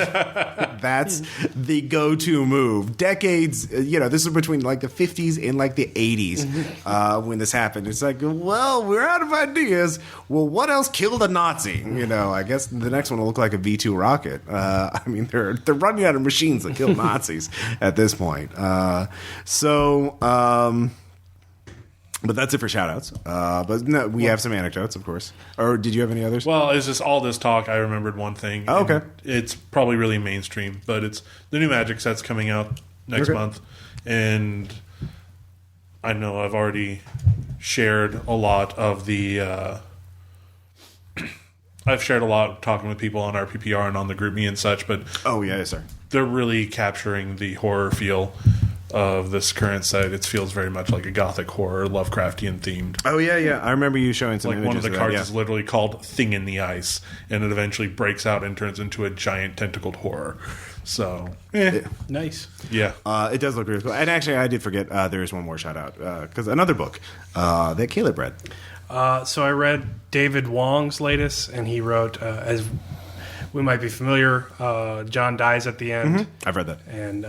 that's the go-to move. Decades, this is between like the 50s and like the 80s when this happened. It's like, well, we're out of ideas. Well, what else killed a Nazi? I guess the next one will look like a V2 rocket. I mean, they're running out of machines that kill Nazis at this point. But that's it for shout-outs. But no, we have some anecdotes, of course. Or did you have any others? Well, it's just all this talk. I remembered one thing. Oh, okay. It's probably really mainstream, but it's the new Magic set's coming out next month. And I know I've already shared a lot of the... I've shared a lot talking with people on RPPR and on the GroupMe and such, but... Oh, yeah, yes, sir. They're really capturing the horror feel of this current set. It feels very much like a gothic horror, Lovecraftian themed. Oh yeah. I remember you showing some images. One of the cards that, is literally called Thing in the Ice, and it eventually breaks out and turns into a giant tentacled horror. So, nice. Yeah. It does look really cool. And actually, I did forget there is one more shout out because another book that Caleb read. So I read David Wong's latest, and he wrote, as we might be familiar, John dies at the end. Mm-hmm. I've read that. And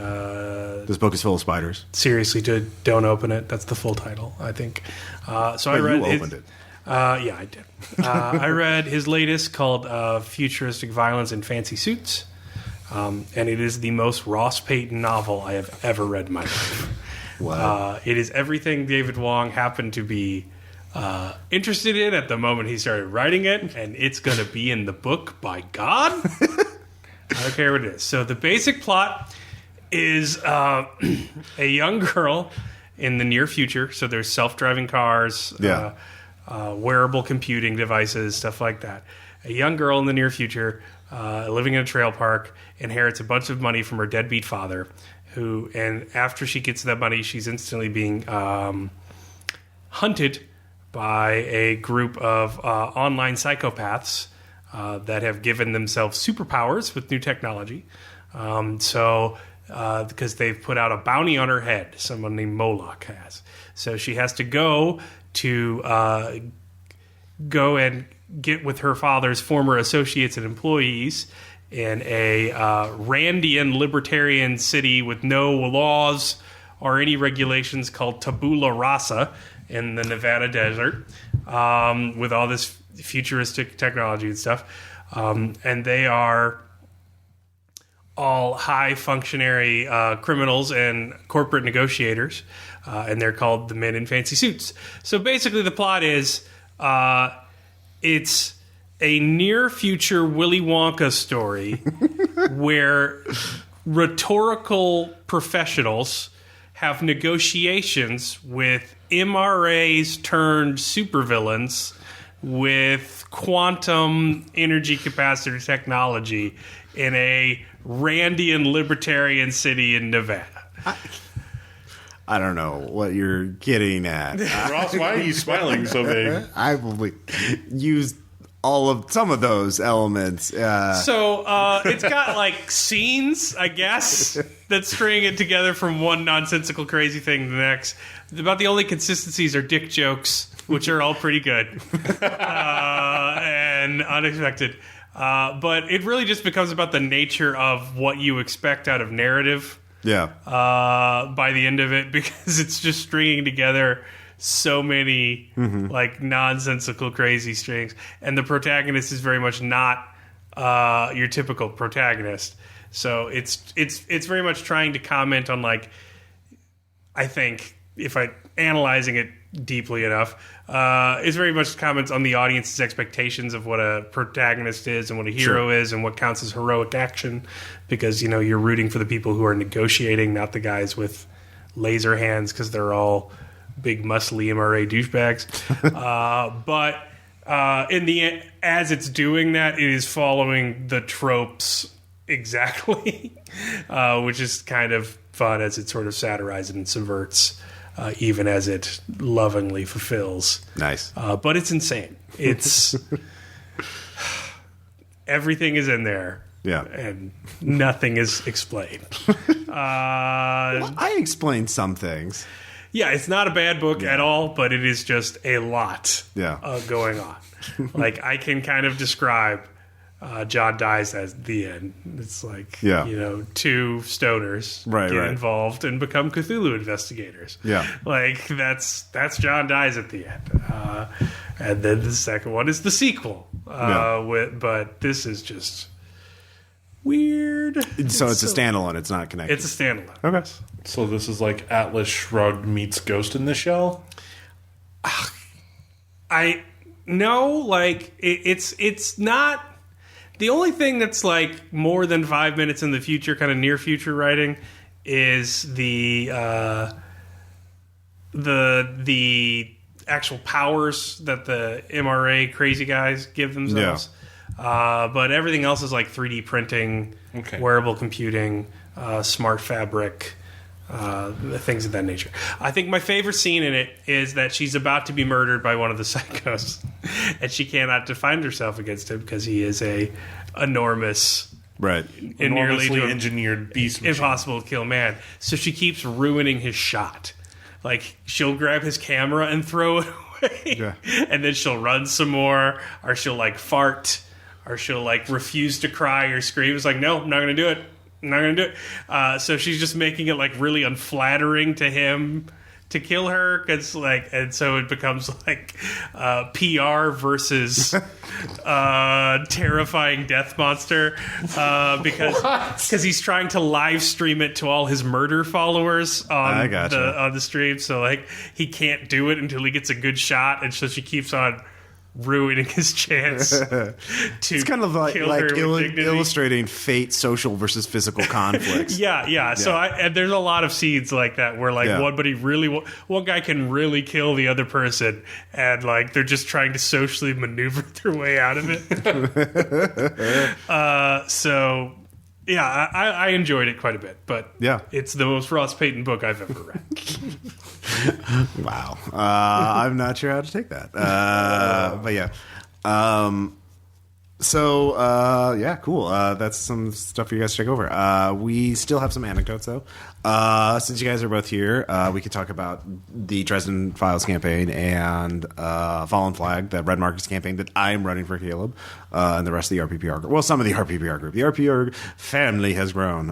this book is full of spiders. Seriously, don't open it. That's the full title, I think. So I read. You opened it. Yeah, I did. I read his latest called Futuristic Violence in Fancy Suits, and it is the most Ross Payton novel I have ever read in my life. Wow. It is everything David Wong happened to be interested in at the moment he started writing it, and it's going to be in the book, by God. I don't care what it is. So the basic plot is a young girl in the near future. So there's self-driving cars, wearable computing devices, stuff like that. A young girl in the near future living in a trail park inherits a bunch of money from her deadbeat father, and after she gets that money, she's instantly being hunted by a group of online psychopaths that have given themselves superpowers with new technology. Because they've put out a bounty on her head, someone named Moloch has. So she has to go and get with her father's former associates and employees in a Randian libertarian city with no laws or any regulations called Tabula Rasa in the Nevada desert, with all this futuristic technology and stuff. And they are all high functionary criminals and corporate negotiators, and they're called the Men in Fancy Suits. So basically the plot is it's a near future Willy Wonka story where rhetorical professionals have negotiations with MRAs turned supervillains with quantum energy capacitor technology in a Randian libertarian city in Nevada. I don't know what you're getting at. Ross, why are you smiling so big? I will use some of those elements. So it's got like scenes, I guess, that string it together from one nonsensical crazy thing to the next. About the only consistencies are dick jokes, which are all pretty good and unexpected. But it really just becomes about the nature of what you expect out of narrative. Yeah. By the end of it, because it's just stringing together so many like nonsensical crazy strings, and the protagonist is very much not your typical protagonist. So it's very much trying to comment on, like, I think if I analyzing it deeply enough, it's very much comments on the audience's expectations of what a protagonist is and what a hero is and what counts as heroic action, because you're rooting for the people who are negotiating, not the guys with laser hands, because they're all big muscly MRA douchebags. But in the end, as it's doing that, it is following the tropes exactly, which is kind of fun as it sort of satirizes and subverts, even as it lovingly fulfills. Nice. But it's insane. It's everything is in there. Yeah. And nothing is explained. I explained some things. Yeah, it's not a bad book at all, but it is just a lot going on. Like, I can kind of describe John Dies as the end. It's like, two stoners get involved and become Cthulhu investigators. Yeah. Like, that's John Dies at the end. And then the second one is the sequel. But this is just weird. So it's a standalone. It's not connected. It's a standalone. Okay. So this is like Atlas Shrugged meets Ghost in the Shell? It's not. The only thing that's like more than 5 minutes in the future, kind of near future writing, is the actual powers that the MRA crazy guys give themselves. Yeah. But everything else is like 3D printing, wearable computing, smart fabric, things of that nature. I think my favorite scene in it is that she's about to be murdered by one of the psychos, and she cannot defend herself against him because he is a enormous, enormously engineered beast machine. Impossible to kill man. So she keeps ruining his shot. Like, she'll grab his camera and throw it away, and then she'll run some more, or she'll like fart, or she'll like refuse to cry or scream. It's like, no, I'm not going to do it. I'm not going to do it. So she's just making it like really unflattering to him to kill her, and so it becomes like PR versus terrifying death monster because he's trying to live stream it to all his murder followers on the stream. So like he can't do it until he gets a good shot, and so she keeps on ruining his chance to it's kind of like illustrating fate, social versus physical conflicts. Yeah. So and there's a lot of scenes like that where like one guy can really kill the other person, and like they're just trying to socially maneuver their way out of it. So yeah, I enjoyed it quite a bit, but it's the most Ross Payton book I've ever read. Wow. I'm not sure how to take that. But yeah. Cool. That's some stuff for you guys to check over. We still have some anecdotes, though. Since you guys are both here, we could talk about the Dresden Files campaign and Fallen Flag, the Red Markets campaign that I'm running for Caleb, and the rest of the RPPR group. Well, some of the RPPR group. The RPPR family has grown.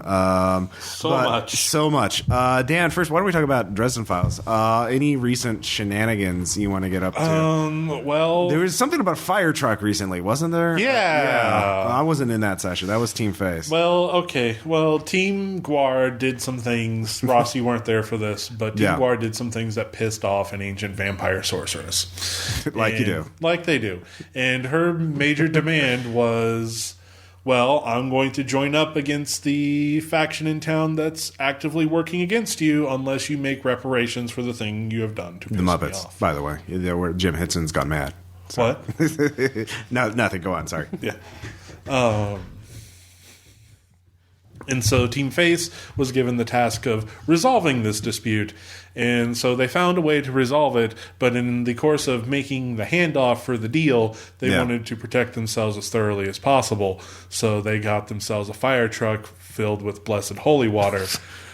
So much. Dan, first, why don't we talk about Dresden Files? Any recent shenanigans you want to get up to? Well, there was something about Fire Truck recently, wasn't there? Yeah. I wasn't in that session. That was Team Face. Well, okay. Well, Team Guar did some things. Ross, you weren't there for this, but Team Guar did some things that pissed off an ancient vampire sorceress. Like they do. And her major demand was, well, I'm going to join up against the faction in town that's actively working against you unless you make reparations for the thing you have done to piss the Muppets, me off. By the way. Where Jim Henson's got mad. So. What? No, nothing. Go on. Sorry. Yeah. And so Team Face was given the task of resolving this dispute. And so they found a way to resolve it, but in the course of making the handoff for the deal, they wanted to protect themselves as thoroughly as possible. So they got themselves a fire truck filled with blessed holy water.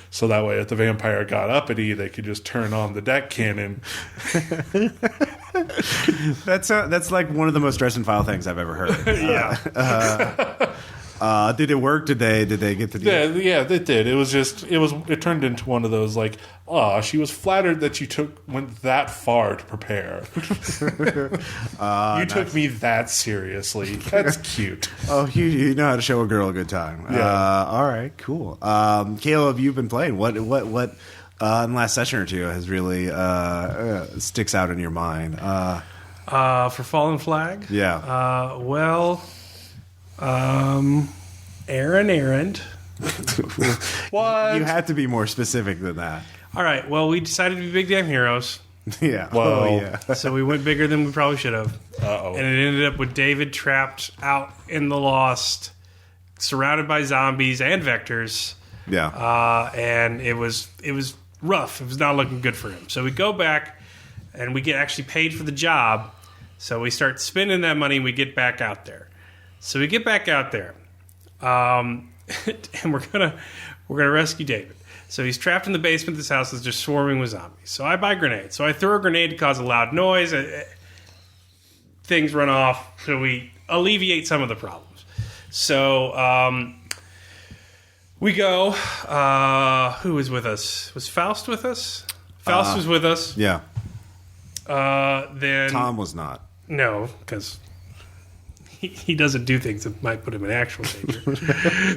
So that way, if the vampire got uppity, they could just turn on the deck cannon. That's like one of the most Dresden File things I've ever heard. Did it work? Did they get the deal? Yeah, it did. It turned into one of those like, she was flattered that you went that far to prepare. You took me that seriously. That's cute. Oh, you know how to show a girl a good time. Yeah. All right, cool. Caleb, you've been playing. What in the last session or two has really sticks out in your mind? For Fallen Flag? Yeah. Aaron Errand. What? You had to be more specific than that. All right. Well, we decided to be big damn heroes. Yeah. Well, So we went bigger than we probably should have. Uh-oh. And it ended up with David trapped out in the Lost, surrounded by zombies and vectors. Yeah. And it was rough. It was not looking good for him. So we go back, and we get actually paid for the job. So we start spending that money, and we get back out there. So we get back out there, and we're gonna rescue David. So he's trapped in the basement of this house that's just swarming with zombies. So I buy grenades. So I throw a grenade to cause a loud noise. Things run off, so we alleviate some of the problems. So we go. Who was with us? Was Faust with us? Faust was with us. Yeah. Then Tom was not. No, because he doesn't do things that might put him in actual danger.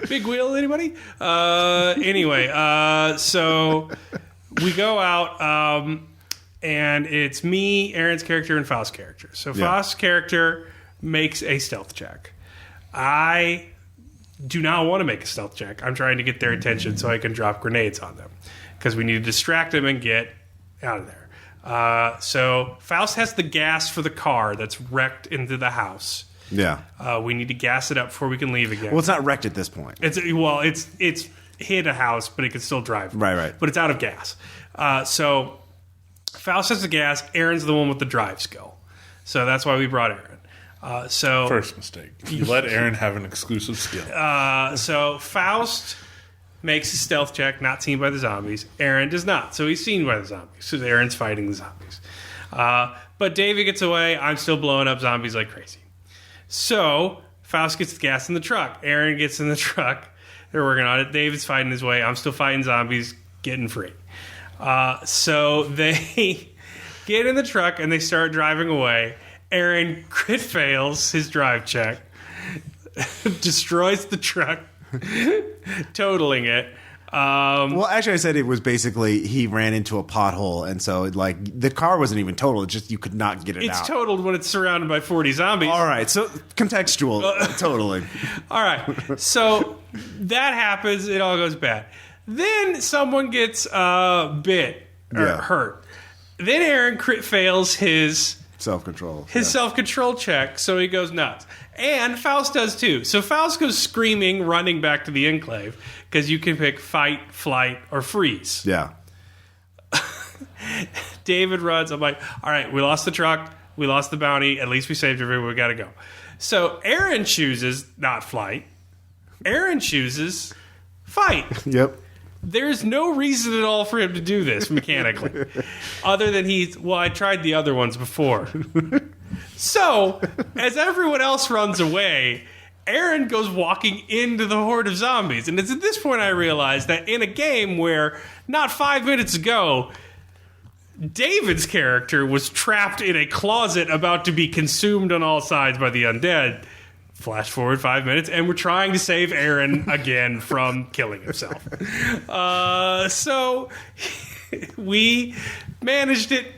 Big wheel, anybody? Anyway, so we go out, and it's me, Aaron's character, and Faust's character. So Faust's character makes a stealth check. I do not want to make a stealth check. I'm trying to get their attention so I can drop grenades on them, because we need to distract them and get out of there. So Faust has the gas for the car that's wrecked into the house. Yeah. We need to gas it up before we can leave again. Well, it's not wrecked at this point. It's hit a house, but it can still drive. Right. But it's out of gas. So Faust has the gas. Aaron's the one with the drive skill. So that's why we brought Aaron. First mistake. You let Aaron have an exclusive skill. So Faust makes a stealth check, not seen by the zombies. Aaron does not. So he's seen by the zombies. So Aaron's fighting the zombies. But David gets away. I'm still blowing up zombies like crazy. So Faust gets the gas in the truck. Aaron gets in the truck. They're working on it. David's fighting his way. I'm still fighting zombies, getting free. So they get in the truck and they start driving away. Aaron crit fails his drive check, destroys the truck, totaling it. Well, actually, I said it was basically he ran into a pothole, and so the car wasn't even totaled. It's just you could not get it out. It's totaled when it's surrounded by 40 zombies. All right, so contextual, totally. All right, so that happens. It all goes bad. Then someone gets bit or hurt. Then Aaron crit fails his self-control. Self-control check, so he goes nuts. And Faust does too. So Faust goes screaming, running back to the Enclave, because you can pick fight, flight, or freeze. Yeah. David runs. I'm like, all right, we lost the truck. We lost the bounty. At least we saved everyone. We got to go. So Aaron chooses not flight. Aaron chooses fight. Yep. There's no reason at all for him to do this mechanically, other than I tried the other ones before. So, as everyone else runs away, Aaron goes walking into the horde of zombies. And it's at this point I realized that in a game where not 5 minutes ago, David's character was trapped in a closet about to be consumed on all sides by the undead. Flash forward 5 minutes, and we're trying to save Aaron again from killing himself. So we managed it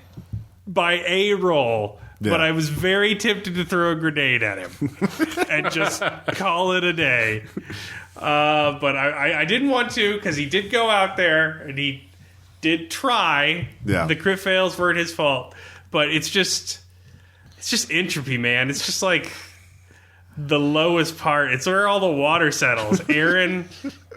by a roll, but I was very tempted to throw a grenade at him and just call it a day. But I didn't want to, because he did go out there and he did try. Yeah. The crit fails weren't his fault, but it's just entropy, man. It's just like the lowest part. It's where all the water settles. Aaron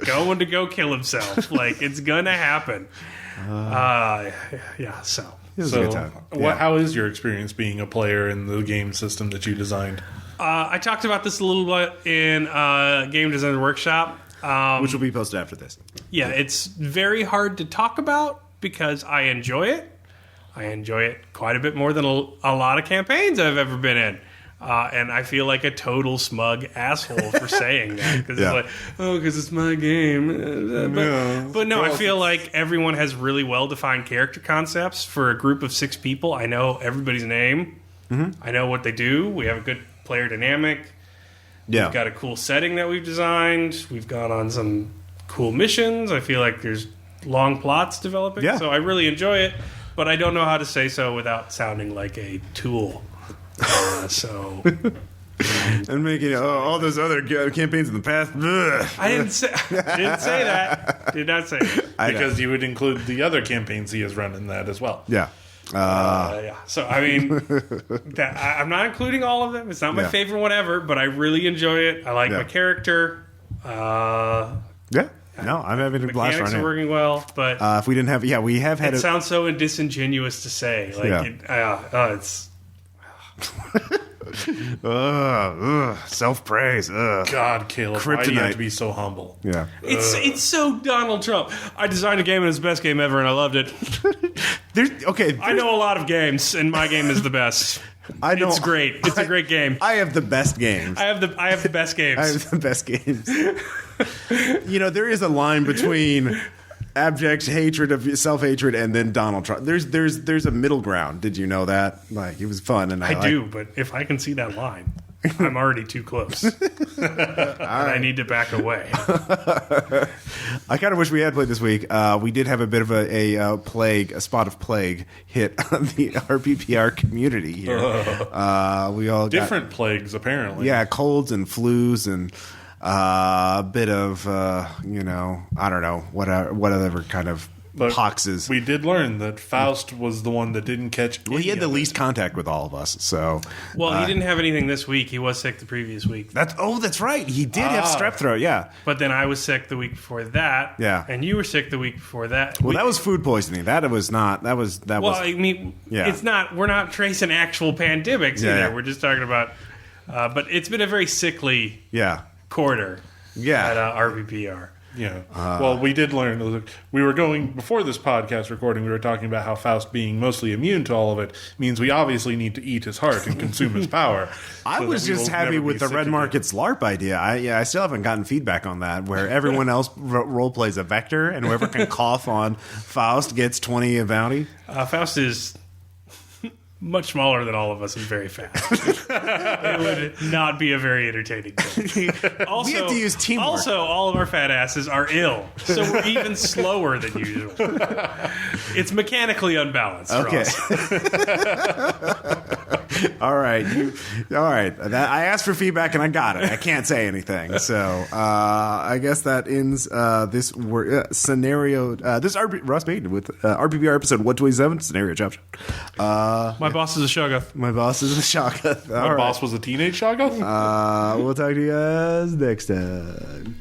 going to go kill himself. Like, it's gonna happen. Yeah. So it was a good time. How is your experience being a player in the game system that you designed? I talked about this a little bit in Game Design Workshop, which will be posted after this. Yeah, it's very hard to talk about because I enjoy it. I enjoy it quite a bit more than a lot of campaigns I've ever been in. And I feel like a total smug asshole for saying that, because it's like, because it's my game. But no, I feel like everyone has really well-defined character concepts for a group of 6 people. I know everybody's name. Mm-hmm. I know what they do. We have a good player dynamic. Yeah. We've got a cool setting that we've designed. We've gone on some cool missions. I feel like there's long plots developing. Yeah. So I really enjoy it, but I don't know how to say so without sounding like a tool. And making all those other campaigns in the past. I didn't say that. Did not say that. Because you would include the other campaigns he has run in that as well. Yeah. Yeah. So I mean, I'm not including all of them. It's not my favorite one ever, but I really enjoy it. I like my character. Yeah. No, I'm having a blast right Mechanics are now. working well, but If we didn't have, we have had. it sounds so disingenuous to say. Like, it's self-praise. God, Caleb, why do you have Kryptonite. to be so humble? Yeah. it's so Donald Trump. I designed a game and it's the best game ever, and I loved it. I know a lot of games, and my game is the best. I know. It's great. It's a great game. I have the best games. I have the best games. I have the best games. There is a line between abject hatred of self-hatred and then Donald Trump. There's a middle ground. Did you know that? Like, it was fun, and I do, but if I can see that line, I'm already too close. And I need to back away. I kind of wish we had played this week. We did have a bit of a spot of plague hit on the RPPR community here. We all Different plagues, apparently. Yeah, colds and flus and a bit of I don't know whatever kind of poxes. We did learn that Faust was the one that didn't catch. Well, he had the least contact with all of us. So, he didn't have anything this week. He was sick the previous week. That's right. He did have strep throat. Yeah, but then I was sick the week before that. Yeah, and you were sick the week before that. Well, that was food poisoning. That was not. That was. Well, I mean, it's not. We're not tracing actual pandemics either. Yeah. We're just talking about. But it's been a very sickly quarter. Yeah, at RPPR. Yeah. Well, we did learn. We were going before this podcast recording. We were talking about how Faust being mostly immune to all of it means we obviously need to eat his heart and consume his power. I was just happy with the Red Markets LARP idea. I still haven't gotten feedback on that. Where everyone else role plays a vector, and whoever can cough on Faust gets 20 a bounty. Faust is much smaller than all of us and very fast. It would not be a very entertaining game. Also, we have to use teamwork. Also, all of our fat asses are ill, so we're even slower than usual. It's mechanically unbalanced for us. All right. I asked for feedback and I got it. I can't say anything. So I guess that ends this scenario. This Ross Payton with RPPR episode 127, Scenario Chop Shop. My boss is a Shoggoth. My boss is a Shoggoth. My boss was a teenage Shoggoth? We'll talk to you guys next time.